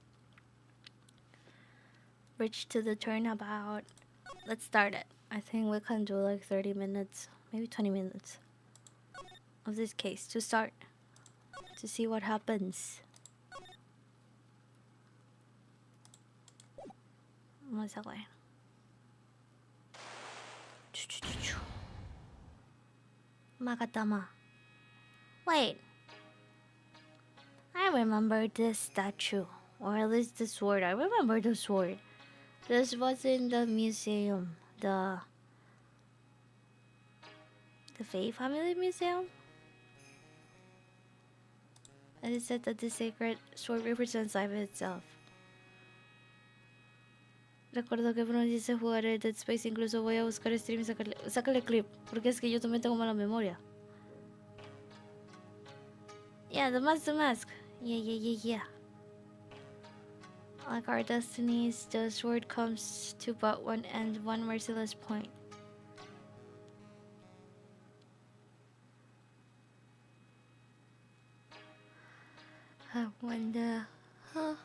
Bridge to the Turnabout. Let's start it. I think we can do like 30 minutes, maybe 20 minutes of this case to start, to see what happens. Vamos a ver. Magatama. Wait. I remember this statue, or at least the sword. I remember the sword. This was in the museum. The Faye family museum? And it said that the sacred sword represents life itself. Recuerdo que prometiste jugar el Dead Space, incluso voy a buscar stream y sacarle clip, porque es que yo también tengo mala memoria. Yeah, the mask. Yeah. Like our destinies, the sword comes to but one end, one merciless point. I wonder... Huh?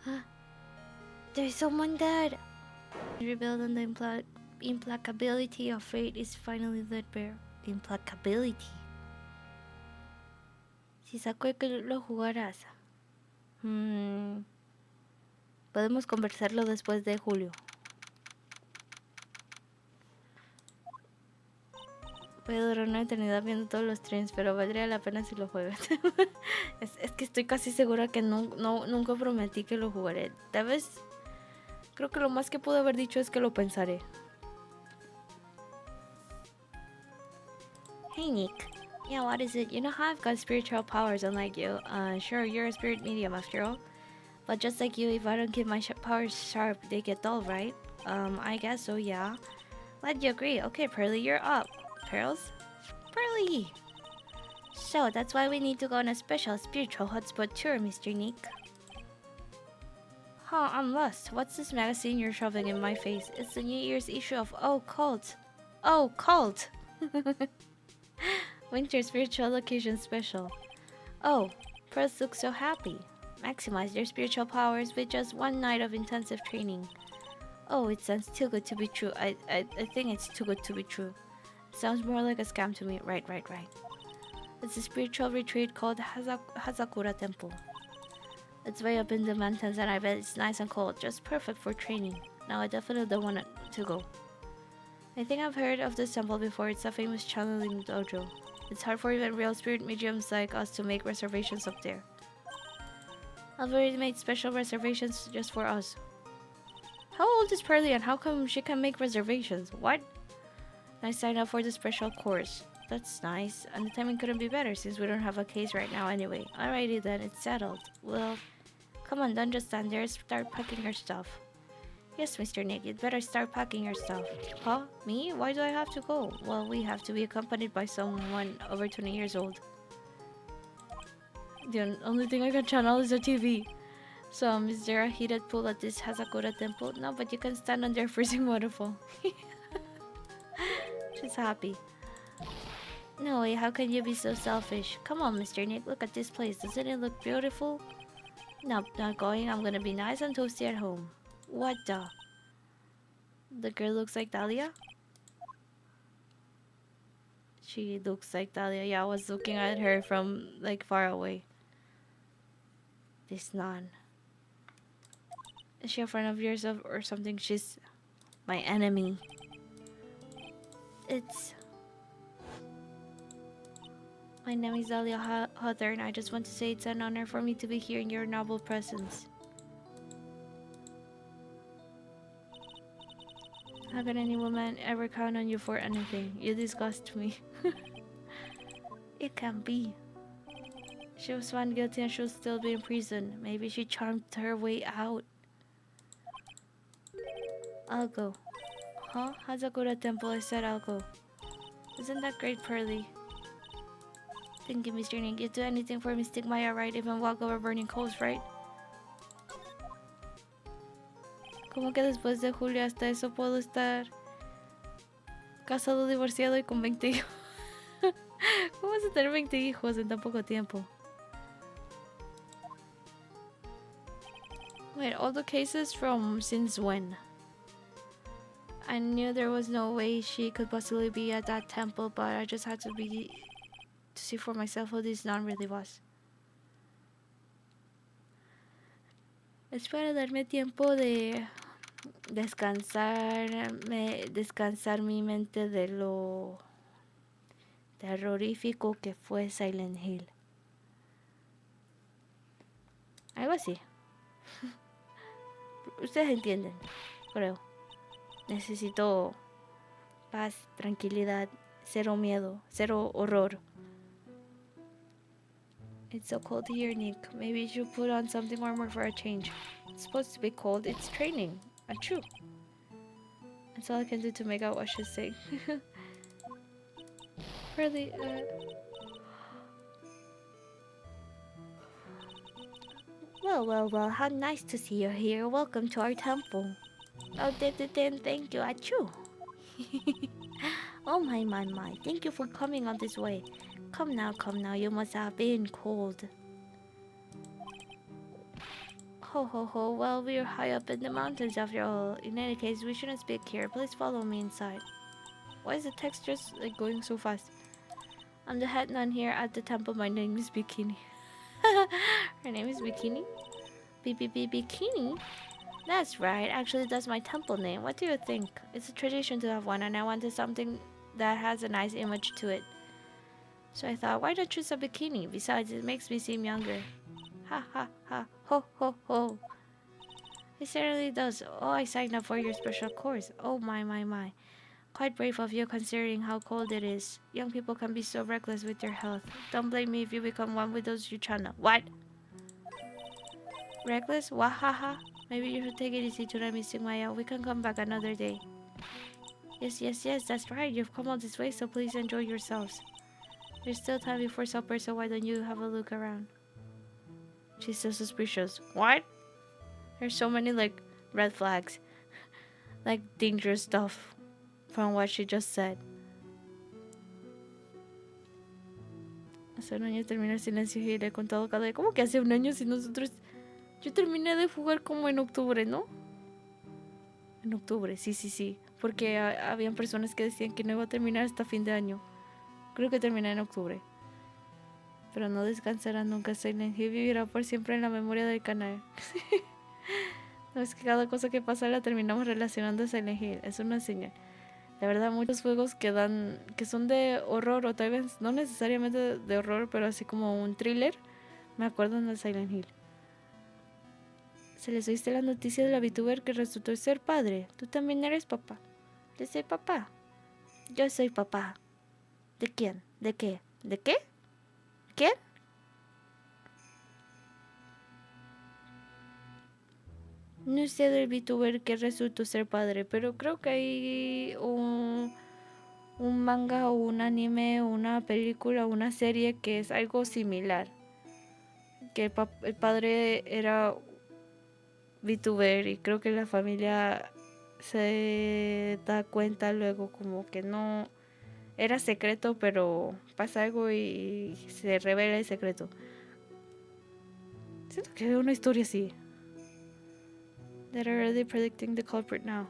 Huh? There's someone dead! Rebuild on the implacability of fate is finally laid bare. Implacability. Si saco el que lo jugarás. Podemos conversarlo después de julio. Voy a durar una eternidad viendo todos los streams, pero valdría la pena si lo juegas. es que estoy casi segura que nunca prometí que lo jugaré. Tal vez... Creo que lo más que pude haber dicho es que lo pensaré. Hey Nick. Yeah, what is it? You know how I've got spiritual powers unlike you. Sure, you're a spirit medium after all. But just like you, if I don't keep my powers sharp, they get dull, right? I guess so, yeah. Glad you agree. Okay, Pearly, you're up. Pearls? Pearly! So, that's why we need to go on a special spiritual hotspot tour, Mr. Nick. Huh, I'm lost. What's this magazine you're shoving in my face? It's the New Year's issue of Oh Cult. Oh Cult! Winter Spiritual Location Special. Oh, Pearls look so happy. Maximize their spiritual powers with just one night of intensive training. Oh, it sounds too good to be true. I think it's too good to be true. It sounds more like a scam to me. Right. It's a spiritual retreat called Hazakura Temple. It's way up in the mountains and I bet it's nice and cold, just perfect for training. Now I definitely want to go. I think I've heard of this temple before. It's a famous channeling dojo. It's hard for even real spirit mediums like us to make reservations up there. I've already made special reservations just for us. How old is Pearly and how come she can make reservations? What? I signed up for the special course. That's nice, and the timing couldn't be better since we don't have a case right now anyway. Alrighty then, it's settled. Well, come on, don't just stand there, start packing your stuff. Yes, Mr. Nick, you'd better start packing your stuff. Huh? Me? Why do I have to go? Well, we have to be accompanied by someone over 20 years old. The only thing I can channel is the TV. So, is there a heated pool at this Hazakura temple? No, but you can stand under a freezing waterfall. She's happy. No way, how can you be so selfish? Come on, Mr. Nick, look at this place. Doesn't it look beautiful? Nope, not going. I'm gonna be nice and toasty at home. What the? The girl looks like Dahlia? She looks like Dahlia. Yeah, I was looking at her from, like, far away. This nun. Is she a friend of yours or something? She's my enemy. My name is Dahlia Hutter, and I just want to say it's an honor for me to be here in your noble presence. How can any woman ever count on you for anything? You disgust me. It can't be. She was found guilty and she'll still be in prison. Maybe she charmed her way out. I'll go. Huh? Hazakura Temple, I said I'll go. Isn't that great, Pearly? Thank you, Mr. Nick. You'd do anything for me, stick Maya, right? Even walk over burning coals, right? ¿Cómo que después de Julio hasta eso puedo estar casado, divorciado y con 20 hijos? ¿Cómo vas a tener 20 hijos en tan poco tiempo? Wait, all the cases from since when? I knew there was no way she could possibly be at that temple, but I just had to see for myself who this nun really was. Es para darme tiempo de descansar mi mente de lo terrorífico que fue Silent Hill. Algo así. Ustedes entienden, creo. Necesito paz, tranquilidad, cero miedo, cero horror. It's so cold here, Nick. Maybe you should put on something warmer for a change. It's supposed to be cold. It's training. Achoo. That's all I can do to make out what she's saying. Really, Well, how nice to see you here. Welcome to our temple. Oh, thank you. Achoo. Oh, my. Thank you for coming all this way. Come now. You must have been cold. Ho. Well, we're high up in the mountains after all. In any case, we shouldn't speak here. Please follow me inside. Why is the text just like going so fast? I'm the head nun here at the temple. My name is Bikini. Her name is Bikini? Bikini? That's right. Actually, that's my temple name. What do you think? It's a tradition to have one, and I wanted something that has a nice image to it. So I thought, why not choose a bikini? Besides, it makes me seem younger. Ha. Ho. It certainly does. Oh, I signed up for your special course. Oh, my. Quite brave of you considering how cold it is. Young people can be so reckless with their health. Don't blame me if you become one with those Yuchana. What? Reckless? Wahaha. Maybe you should take it easy tonight, Miss Maya. We can come back another day. Yes, that's right. You've come all this way, so please enjoy yourselves. There's still time before supper, so why don't you have a look around? She's so suspicious. What? There's so many, like, red flags. Like, dangerous stuff from what she just said. Hace un año terminó el silencio y le he contado cada día. ¿Cómo que hace un año si nosotros... Yo terminé de jugar como en octubre, ¿no? En octubre, sí. Porque habían personas que decían que no iba a terminar hasta fin de año. Creo que terminé en octubre. Pero no descansará nunca. Silent Hill vivirá por siempre en la memoria del canal. No, es que cada cosa que pasa la terminamos relacionando a Silent Hill. Es una señal. La verdad, muchos juegos que son de horror, o tal vez no necesariamente de horror, pero así como un thriller, me acuerdo de Silent Hill. ¿Se les oíste la noticia de la VTuber que resultó ser padre? ¿Tú también eres papá? Yo soy papá. Yo soy papá. ¿De quién? ¿De qué? ¿De qué? ¿Quién? No sé del VTuber que resultó ser padre, pero creo que hay un manga o un anime o una película o una serie que es algo similar. Que el padre era VTuber y creo que la familia se da cuenta luego como que no era secreto, pero pasa algo y se revela el secreto. Siento que veo una historia así. They're already predicting the culprit now.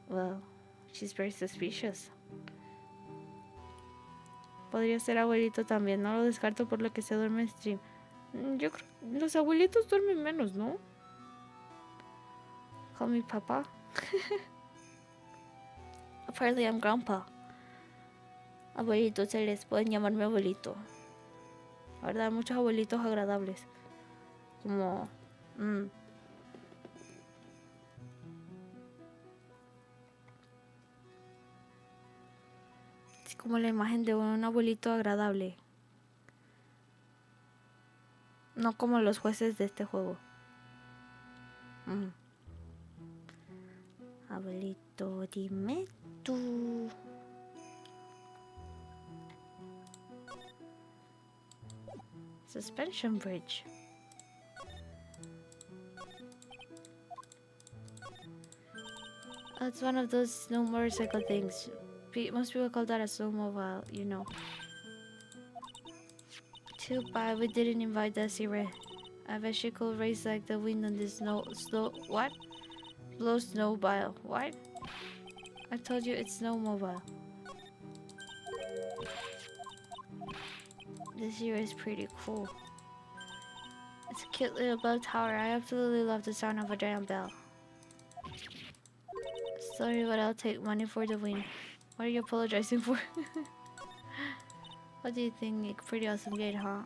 Well, she's very suspicious. Podría ser abuelito también, no lo descarto por lo que se duerme en stream. Yo creo que los abuelitos duermen menos, ¿no? Call me papa. Apparently I'm grandpa. Abuelitos se les pueden llamarme abuelito. La verdad, muchos abuelitos agradables. Como... Es como la imagen de un abuelito agradable. No como los jueces de este juego. Abuelito, dime tú. Suspension bridge. It's one of those snow motorcycle things. Most people call that a snowmobile, you know. Too bad we didn't invite Desiree. I bet she could race like the wind on this what? Blow snowmobile. What? I told you it's snowmobile. This year is pretty cool. It's a cute little bell tower. I absolutely love the sound of a giant bell. Sorry, but I'll take money for the win. What are you apologizing for? What do you think? It's pretty awesome gate, huh?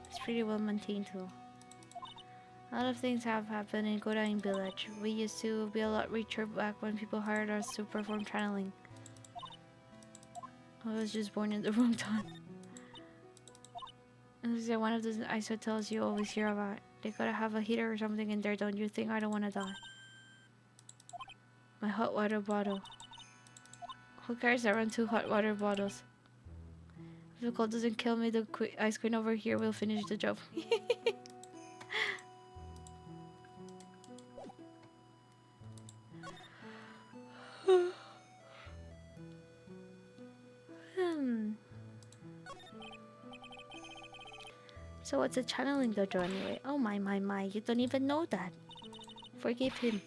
It's pretty well maintained too. A lot of things have happened in Godain village. We used to be a lot richer back when people hired us to perform channeling. I was just born in the wrong time. This is one of those ice hotels you always hear about. They gotta have a heater or something in there, don't you think? I don't wanna die. My hot water bottle. Who carries around 2 hot water bottles? If the cold doesn't kill me, the ice queen over here will finish the job. So what's a channeling dojo anyway? Oh my, you don't even know that. Forgive him.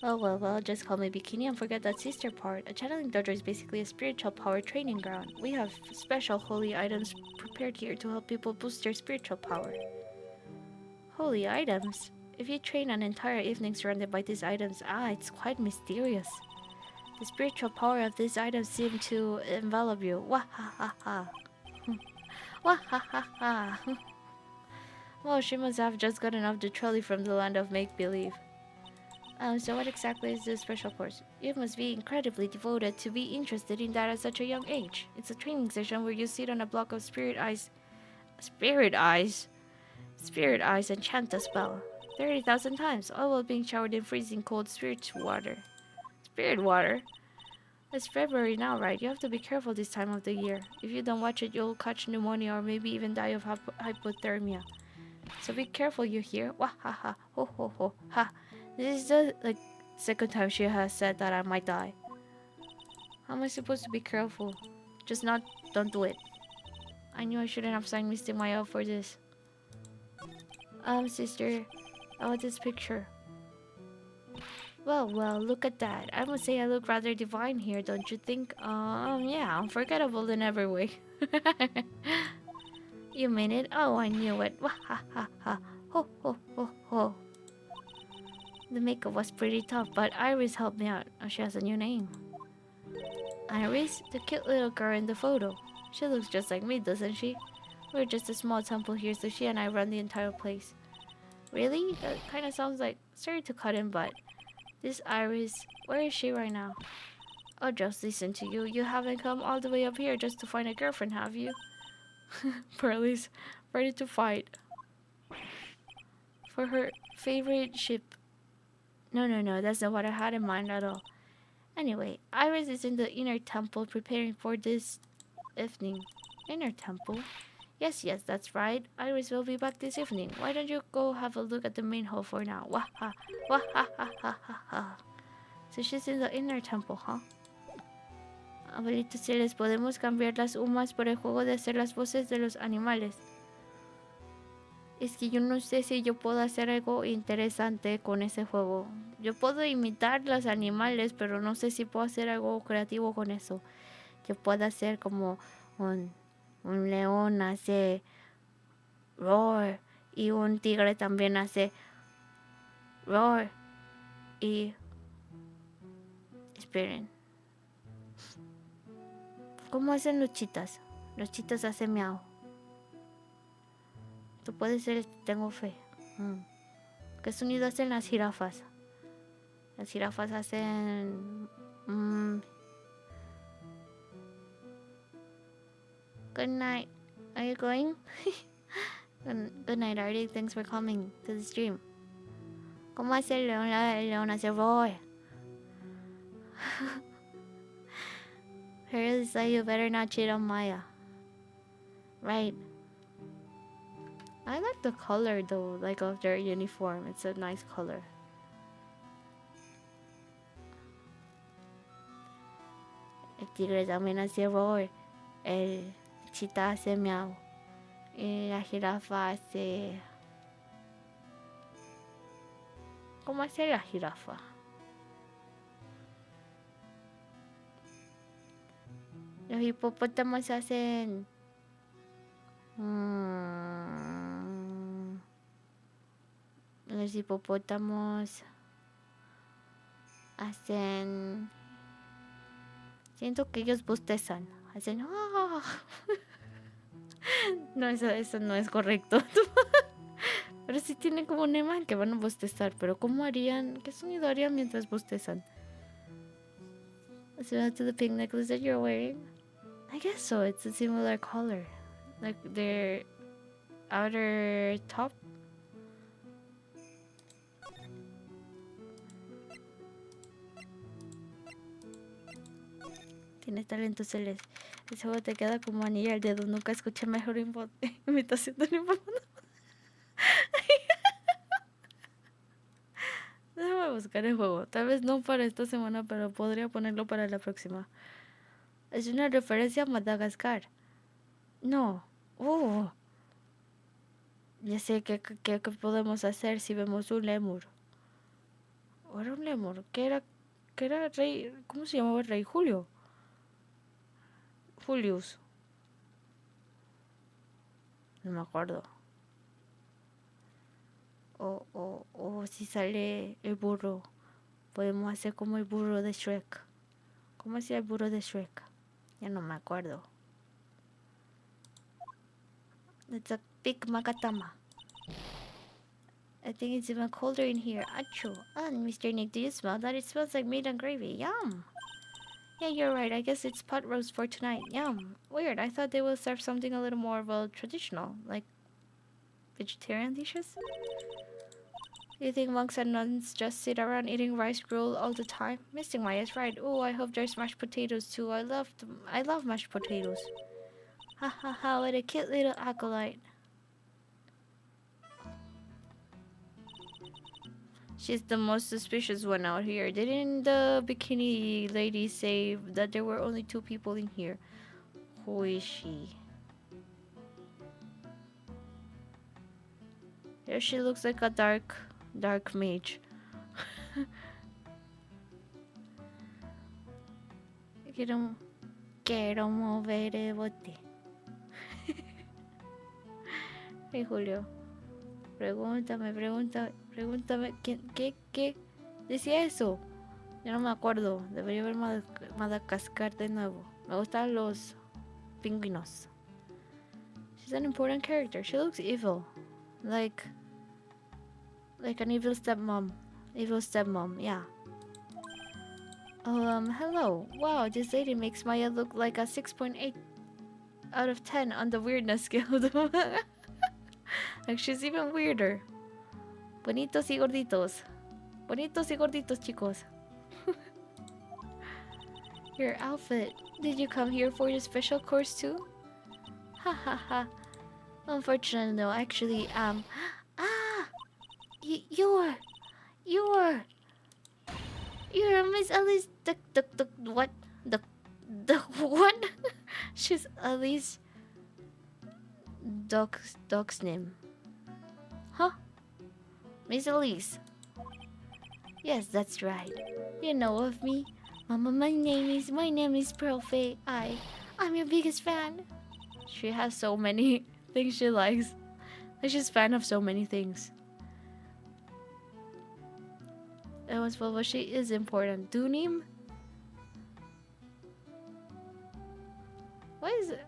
Oh well, just call me Bikini and forget that sister part. A channeling dojo is basically a spiritual power training ground. We have special holy items prepared here to help people boost their spiritual power. Holy items? If you train an entire evening surrounded by these items, it's quite mysterious. The spiritual power of these items seem to envelop you. Wah ha ha ha. Wah ha ha ha. Well, she must have just gotten off the trolley from the land of make-believe. So what exactly is this special course? You must be incredibly devoted to be interested in that at such a young age. It's a training session where you sit on a block of spirit eyes and chant a spell. 30,000 times, all while being showered in freezing cold spirit water. Spirit water? It's February now, right? You have to be careful this time of the year. If you don't watch it, you'll catch pneumonia or maybe even die of hypothermia. So be careful, you hear? Wah ha ha, ho ho ho, ha. This is the second time she has said that I might die. How am I supposed to be careful? Just don't do it. I knew I shouldn't have signed Mr. Maya up for this. Sister, I want this picture. Well, look at that. I must say I look rather divine here, don't you think? Yeah, unforgettable in every way. You mean it? Oh, I knew it. Wah ha ha ha. Ho ho ho ho. The makeup was pretty tough, but Iris helped me out. Oh, she has a new name. Iris? The cute little girl in the photo. She looks just like me, doesn't she? We're just a small temple here, so she and I run the entire place. Really? That kind of sounds like... Sorry to cut in, but... This Iris... Where is she right now? Oh, just listen to you. You haven't come all the way up here just to find a girlfriend, have you? Pearlie's ready to fight. for her favorite ship. No, that's not what I had in mind at all. Anyway, Iris is in the inner temple preparing for this evening. Inner temple? Yes, that's right. Iris will be back this evening. Why don't you go have a look at the main hall for now? Waha, wahahahaha. So she's in the inner temple, huh? Abuelito, si les podemos cambiar las humas por el juego de hacer las voces de los animales. Es que yo no sé si yo puedo hacer algo interesante con ese juego. Yo puedo imitar los animales, pero no sé si puedo hacer algo creativo con eso. Yo puedo hacer como un león hace roar y un tigre también hace roar y... Esperen. ¿Cómo hacen los chitas? Los chitas hacen miau. Tú puedes ser, tengo fe. ¿Qué sonido hacen las jirafas? Las jirafas hacen... Good night. Are you going? Good night, Artie. Thanks for coming to the stream. ¿Cómo hace el león? El león hace roar. Harry said you better not cheat on Maya. Right. I like the color though, like of their uniform. It's a nice color. El tigre también hace roar. El chita hace miau. Y la jirafa hace... ¿Cómo hace la jirafa? Los hipopótamos hacen... Los hipopótamos hacen... Siento que ellos bostezan. Hacen... ¡Ah! No, eso no es correcto. Pero sí tienen como un imán que van a bostezar. Pero ¿cómo harían? ¿Qué sonido harían mientras bostezan? Similar to the pink necklace that you're wearing? I guess so. It's a similar color. Like their outer top. Tienes talento, Celeste. Ese juego te queda como anilla al dedo. Nunca escuché mejor imitación de un hipopótamo. Déjame buscar el juego. Tal vez no para esta semana, pero podría ponerlo para la próxima. Es una referencia a Madagascar. No. Ya sé qué podemos hacer si vemos un lemur. ¿O era un lemur? ¿Qué era rey? ¿Cómo se llamaba el rey? Julio. Julius. No me acuerdo. O si sale el burro. Podemos hacer como el burro de Shrek. ¿Cómo hacía el burro de Shrek? Ya no me acuerdo. It's a big magatama. I think it's even colder in here. Achoo. Mr. Nick, do you smell that? It smells like meat and gravy. Yum. Yeah, you're right. I guess it's pot roast for tonight. Yum. Weird. I thought they will serve something a little more, well, traditional. Like vegetarian dishes? Do you think monks and nuns just sit around eating rice gruel all the time? Mr. Maya's right. Oh, I hope there's mashed potatoes too. I love mashed potatoes. Ha ha ha, what a cute little acolyte. She's the most suspicious one out here. Didn't the bikini lady say that there were only 2 people in here? Who is she? Here she looks like a dark mage. Quiero mover el bote. Hey Julio, pregúntame, ¿qué? Decía eso. Yo no me acuerdo. Debería ver Madagascar de nuevo. Me gustan los pingüinos. She's an important character. She looks evil. Like an evil stepmom. Evil stepmom, yeah. Hello. Wow, this lady makes Maya look like a 6.8 out of 10 on the weirdness scale. Like, she's even weirder. Bonitos y gorditos. Bonitos y gorditos, chicos. Your outfit. Did you come here for the special course too? Ha ha ha. Unfortunately, no. Actually, Ah! You're... You're... You're Miss Alice... The... What? The what? She's Alice... Dog's name. Huh? Miss Elise. Yes, that's right. You know of me. Mama, my name is Pearlfay. I'm your biggest fan. She has so many things she likes. Like she's fan of so many things. That was well, but she is important. Dunim? What is it?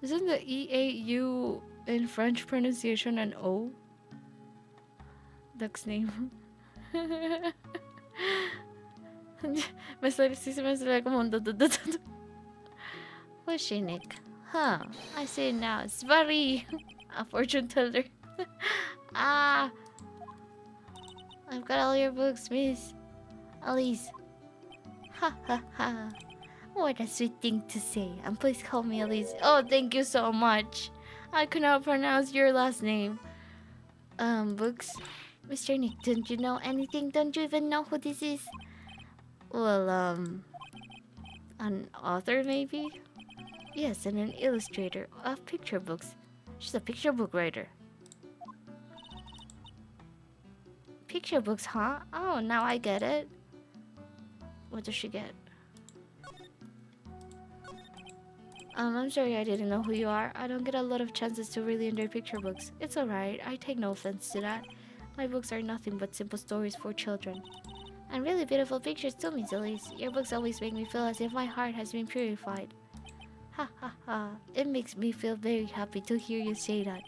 Isn't the E-A-U in French pronunciation an O? Duck's name. Me sale como un Who's she, Nick? Huh, I see it now. It's very a fortune teller. Ah, I've got all your books, Miss Alice. Ha ha ha. What a sweet thing to say. And please call me Elise. Oh, thank you so much. I cannot pronounce your last name. Books? Mr. Nick, don't you know anything? Don't you even know who this is? Well, an author maybe? Yes, and an illustrator of picture books. She's a picture book writer. Picture books, huh? Oh, now I get it. What does she get? I'm sorry I didn't know who you are. I don't get a lot of chances to really enjoy picture books. It's alright, I take no offense to that. My books are nothing but simple stories for children. And really beautiful pictures too, Miss Elise. Your books always make me feel as if my heart has been purified. Ha ha ha. It makes me feel very happy to hear you say that.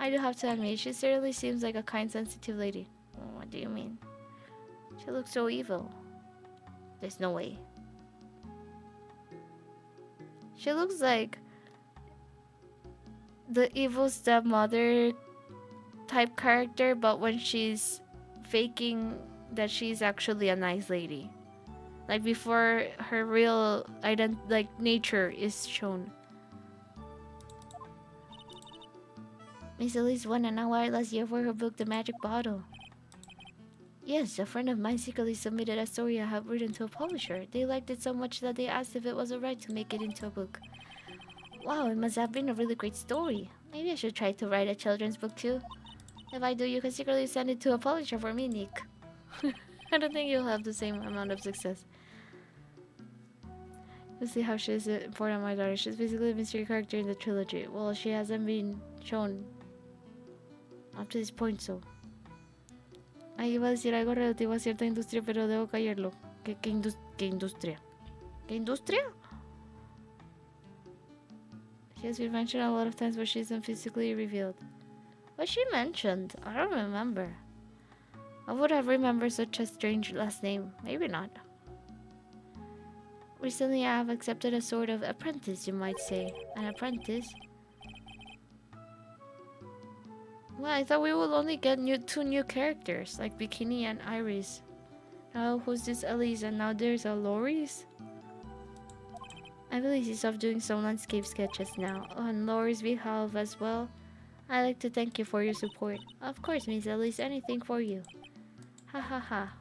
I do have to admit, she certainly seems like a kind, sensitive lady. What do you mean? She looks so evil. There's no way. She looks like the evil stepmother type character, but when she's faking that she's actually a nice lady. Like before her real nature is shown. Miss Elise won an award last year for her book The Magic Bottle. Yes, a friend of mine secretly submitted a story I have written to a publisher. They liked it so much that they asked if it was alright to make it into a book. Wow, it must have been a really great story. Maybe I should try to write a children's book too. If I do, you can secretly send it to a publisher for me, Nick. I don't think you'll have the same amount of success. You'll see how she is important, my daughter. She's basically a mystery character in the trilogy. Well, she hasn't been shown up to this point, so... Ahí iba a decir algo relativo a cierta industria, pero debo callarlo. ¿Qué industria? ¿Qué industria? She has been mentioned a lot of times, but she isn't physically revealed. What she mentioned? I don't remember. I would have remembered such a strange last name. Maybe not. Recently, I have accepted a sort of apprentice, you might say. An apprentice? Well, I thought we would only get two new characters, like Bikini and Iris. Now, who's this Elise? And now there's a Loris? I believe she's off doing some landscape sketches now. On Loris' behalf as well. I'd like to thank you for your support. Of course, Miss Elise, anything for you. Ha ha ha.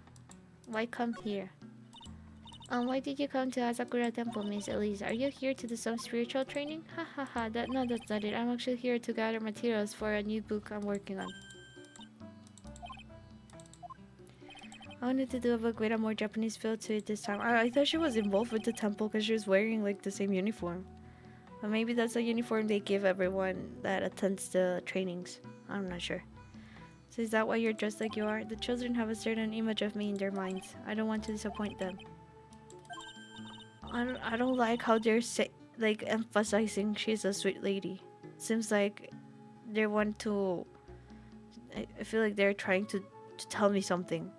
Why come here? Why did you come to Asakura Temple, Miss Elise? Are you here to do some spiritual training? Ha ha ha, no, that's not it. I'm actually here to gather materials for a new book I'm working on. I wanted to do a book with a more Japanese feel to it this time. I thought she was involved with the temple because she was wearing like the same uniform. But maybe that's a uniform they give everyone that attends the trainings. I'm not sure. So is that why you're dressed like you are? The children have a certain image of me in their minds. I don't want to disappoint them. I don't like how they're emphasizing she's a sweet lady. Seems like they want to... I feel like they're trying to tell me something.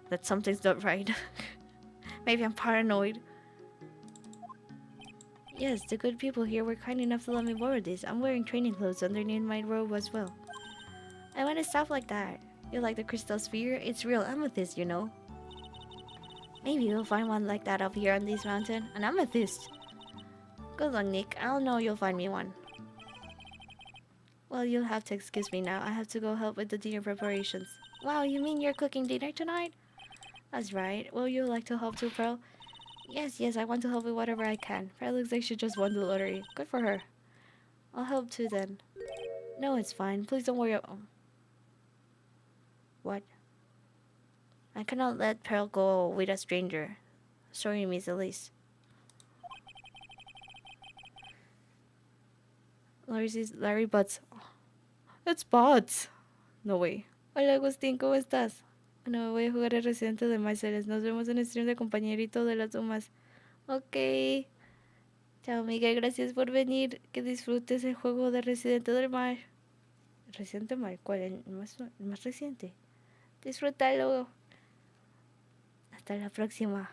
That something's not right. Maybe I'm paranoid. Yes, the good people here were kind enough to let me borrow this. I'm wearing training clothes underneath my robe as well. I want to stuff like that. You like the crystal sphere? It's real amethyst, you know. Maybe you'll find one like that up here on this mountain. An amethyst. Good luck, Nick. I'll know you'll find me one. Well, you'll have to excuse me now. I have to go help with the dinner preparations. Wow, you mean you're cooking dinner tonight? That's right. Will you like to help too, Pearl? Yes, I want to help with whatever I can. Pearl looks like she just won the lottery. Good for her. I'll help too then. No, it's fine. Please don't worry. What? I cannot let Pearl go with a stranger. Sorry, Miss Elise. Larry Butts. It's Butts. No way. Hola, Agustín, ¿cómo estás? No, voy a jugar a Residente de Myceles. Nos vemos en el stream de compañerito de las Dumas. Ok. Chao, Miguel. Gracias por venir. Que disfrutes el juego de Residente del Mar. ¿Residente Mar? ¿Cuál? El más reciente. Disfrútalo. Hasta la próxima.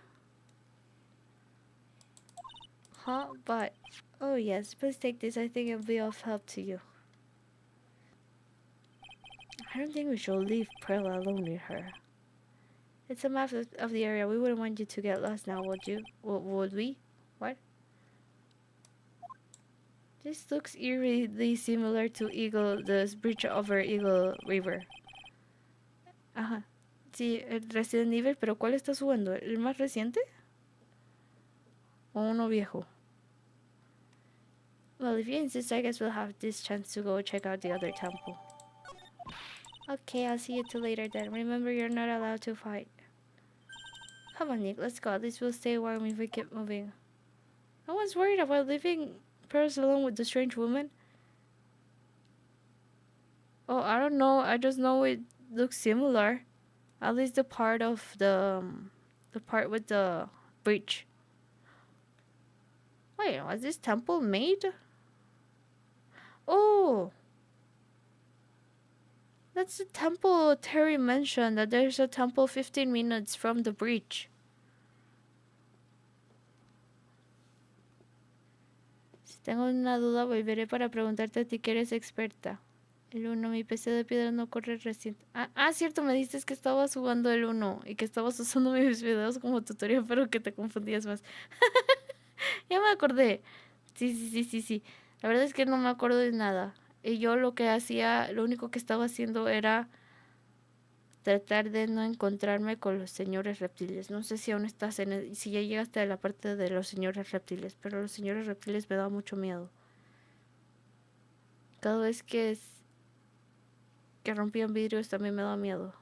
Huh? But... Oh yes, please take this. I think it'll be of help to you. I don't think we should leave Pearl alone with her. It's a map of the area. We wouldn't want you to get lost now, would you? Would we? What? This looks eerily similar to the bridge over Eagle River. Ajá. Sí, el Resident Evil, pero ¿cuál estás jugando? ¿El más reciente? ¿O uno viejo? Well, if you insist, I guess we'll have this chance to go check out the other temple. Okay, I'll see you two later then. Remember, you're not allowed to fight. Come on, Nick, let's go. At least we'll stay warm if we keep moving. No one's worried about leaving Paris alone with the strange woman. Oh, I don't know. I just know it looks similar. At least the part of the part with the bridge. Wait, was this temple made? Oh, that's the temple Terry mentioned. That there's a temple 15 minutes from the bridge. Si tengo una duda, volveré para preguntarte a ti que eres experta. El 1, mi PC de piedra no corre reciente. Cierto, me dices que estabas jugando el 1 y que estabas usando mis videos como tutorial, pero que te confundías más. Ya me acordé. Sí. La verdad es que no me acuerdo de nada. Y yo lo que hacía, lo único que estaba haciendo era tratar de no encontrarme con los señores reptiles. No sé si aún estás si ya llegaste a la parte de los señores reptiles, pero los señores reptiles me daban mucho miedo. Cada vez que rompían vidrios también me daba miedo.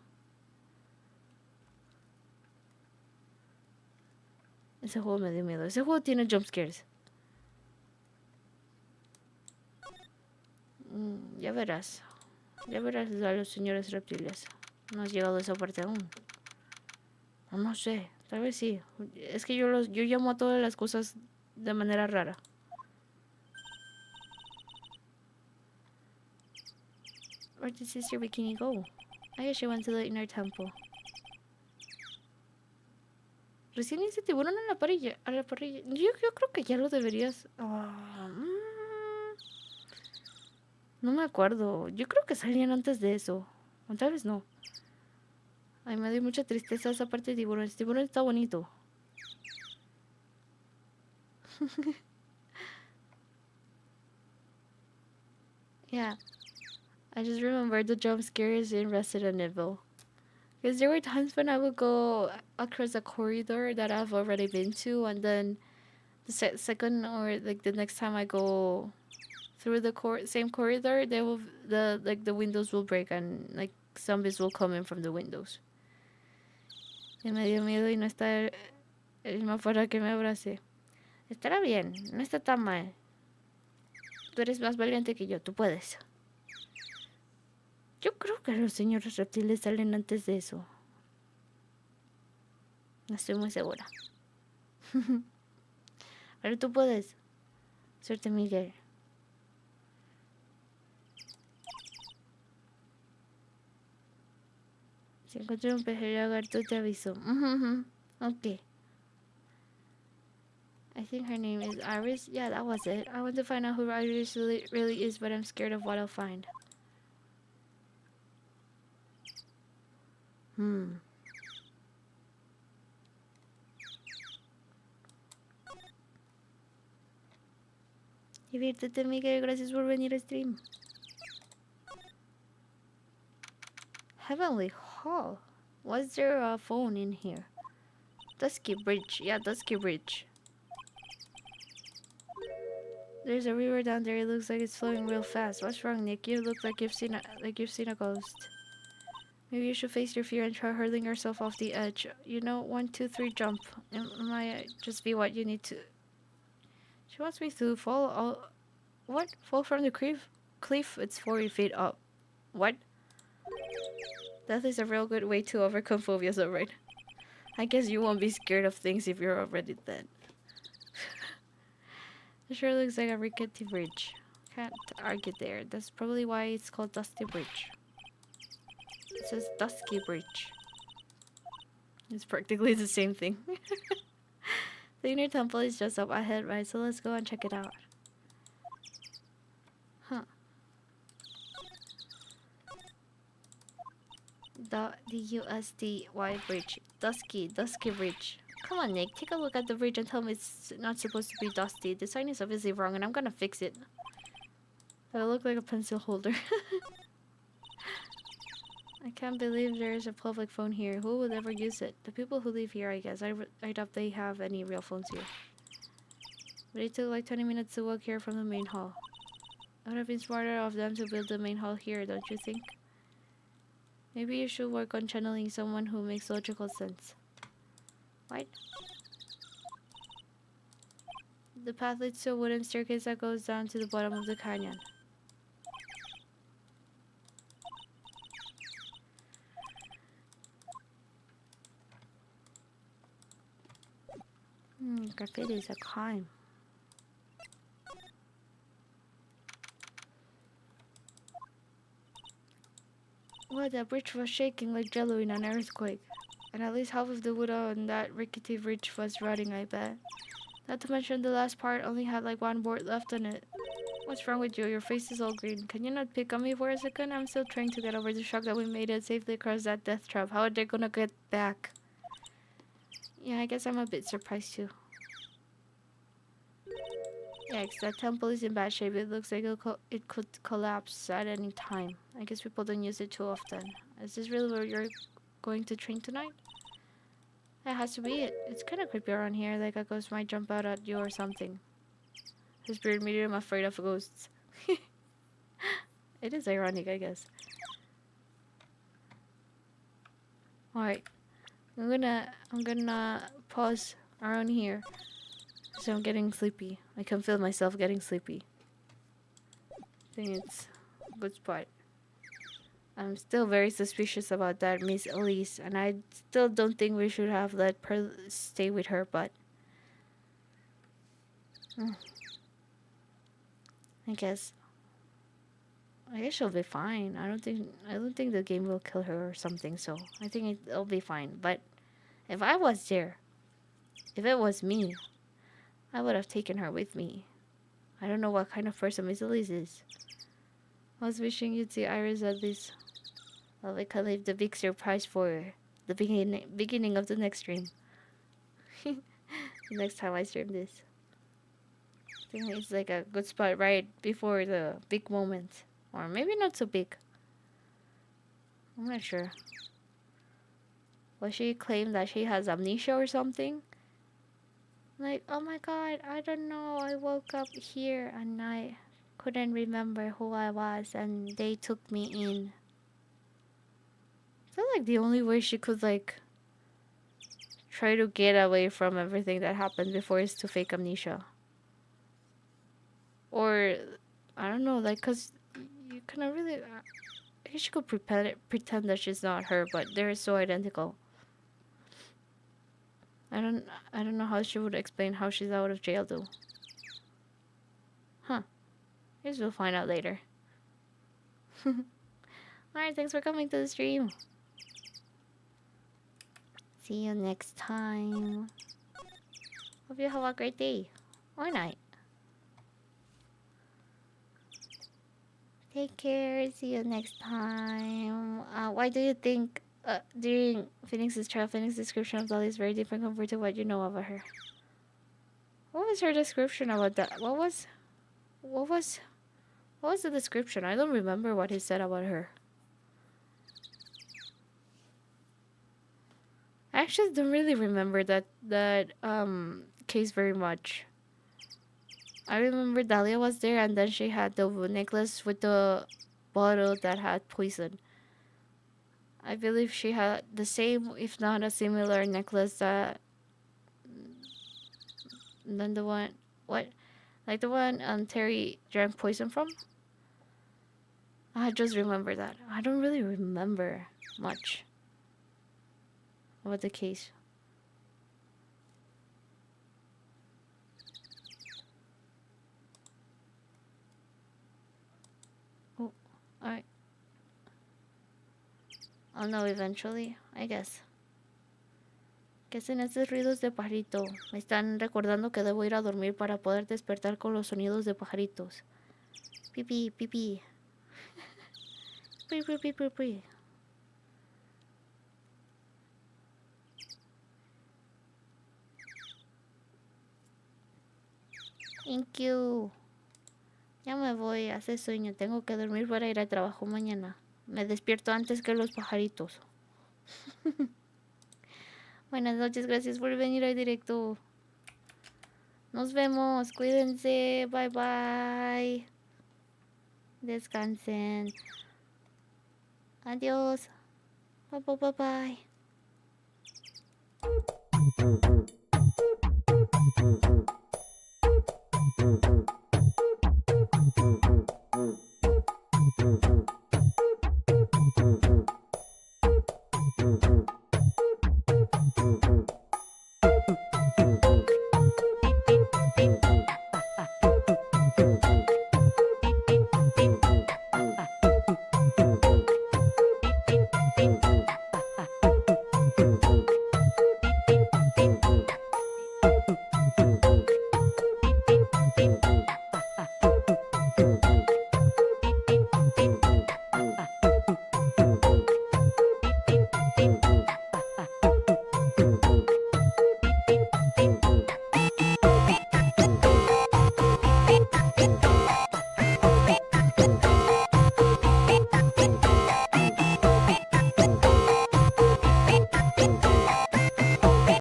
Ese juego me dio miedo. Ese juego tiene jumpscares. Ya verás. Ya verás a los señores reptiles. No has llegado a esa parte aún. O no sé. Tal vez sí. Es que yo llamo a todas las cosas de manera rara. Where did Sister Bikini go? I guess she went to the inner temple. Recién hice tiburón a la parrilla. Yo creo que ya lo deberías... No me acuerdo. Yo creo que salían antes de eso. O tal vez no. Ay, me dio mucha tristeza esa parte de tiburón. Este tiburón está bonito. Yeah. I just remember the jump scares in Resident Evil. Because there were times when I would go across a corridor that I've already been to, and then the second or like the next time I go through the same corridor, the windows will break and like zombies will come in from the windows. Y me dio miedo y no está el más fuera que me abrace. Estará bien, no está tan mal. Tú eres más valiente que yo, tú puedes. Yo creo que los señores reptiles salen antes de eso. No estoy muy segura. Pero tú puedes. Suerte, Miguel. Si encuentro un peje lagarto, te aviso. Ok. I think her name is Iris. Yeah, that was it. I want to find out who Iris really is, but I'm scared of what I'll find. Diviértete, Miguel. Gracias por venir a stream. Heavenly Hall. Was there a phone in here? Dusky Bridge. Yeah, Dusky Bridge. There's a river down there. It looks like it's flowing real fast. What's wrong, Nick? You look like you've seen a ghost. Maybe you should face your fear and try hurling yourself off the edge. You know, 1, 2, 3, jump. It might just be what you need to. She wants me to fall all. What? Fall from the cliff? It's 40 feet up. What? Death is a real good way to overcome phobias, alright? I guess you won't be scared of things if you're already dead. It sure looks like a rickety bridge. Can't argue there. That's probably why it's called Dusty Bridge. It says Dusky Bridge. It's practically the same thing. The inner temple is just up ahead, right? So let's go and check it out. Huh. The USDY Bridge. Dusky Bridge. Come on, Nick. Take a look at the bridge and tell me it's not supposed to be dusty. The sign is obviously wrong and I'm gonna fix it. It'll look like a pencil holder. I can't believe there's a public phone here. Who would ever use it? The people who live here, I guess. I doubt they have any real phones here. But it took like 20 minutes to walk here from the main hall. It would have been smarter of them to build the main hall here, don't you think? Maybe you should work on channeling someone who makes logical sense. What? The path leads to a wooden staircase that goes down to the bottom of the canyon. Graffiti is a crime. Well, the bridge was shaking like jello in an earthquake. And at least half of the wood on that rickety bridge was rotting, I bet. Not to mention the last part only had like one board left on it. What's wrong with you? Your face is all green. Can you not pick on me for a second? I'm still trying to get over the shock that we made it safely across that death trap. How are they gonna get back? Yeah, I guess I'm a bit surprised too. Yikes, that temple is in bad shape. It looks like it could collapse at any time. I guess people don't use it too often. Is this really where you're going to train tonight? That has to be it. It's kind of creepy around here, like a ghost might jump out at you or something. This spirit medium afraid of ghosts. It is ironic, I guess. Alright. I'm gonna pause around here. So I'm getting sleepy. I can feel myself getting sleepy. I think it's a good spot. I'm still very suspicious about that Miss Elise, and I still don't think we should have let her stay with her, but I guess she'll be fine. I don't think the game will kill her or something, so I think it'll be fine. But if I was there, if it was me, I would have taken her with me. I don't know what kind of person Miss Elise is. I was wishing you'd see Iris at least. Well, we can leave the big surprise for the beginning of the next stream. The next time I stream this. I think it's like a good spot right before the big moment. Or maybe not so big. I'm not sure. Will she claim that she has amnesia or something? Like, oh my god, I don't know. I woke up here and I couldn't remember who I was and they took me in. I feel like the only way she could, like, try to get away from everything that happened before is to fake amnesia. Or, I don't know, like, cause you cannot really... I guess she could pretend that she's not her, but they're so identical. I don't know how she would explain how she's out of jail, though. Huh. Guess we'll find out later. Alright, thanks for coming to the stream. See you next time. Hope you have a great day or night. Take care. See you next time. Why do you think during Phoenix's trial, Phoenix's description of Dolly is very different compared to what you know about her? What was her description about that? What was the description? I don't remember what he said about her. I actually don't really remember that case very much. I remember Dahlia was there, and then she had the necklace with the bottle that had poison. I believe she had the same, if not a similar necklace than the one, what, like the one Terry drank poison from. I just remember that. I don't really remember much about the case. Oh, alright. I'll know eventually, I guess. ¿Qué hacen estos ruidos de pajarito? Me están recordando que debo ir a dormir para poder despertar con los sonidos de pajaritos. Pipi, pipi. Pipi, pipi, pipi. Thank you. Ya me voy, hace sueño. Tengo que dormir para ir al trabajo mañana. Me despierto antes que los pajaritos. Buenas noches, gracias por venir al directo. Nos vemos, cuídense, bye bye. Descansen. Adiós. Bye bye bye bye.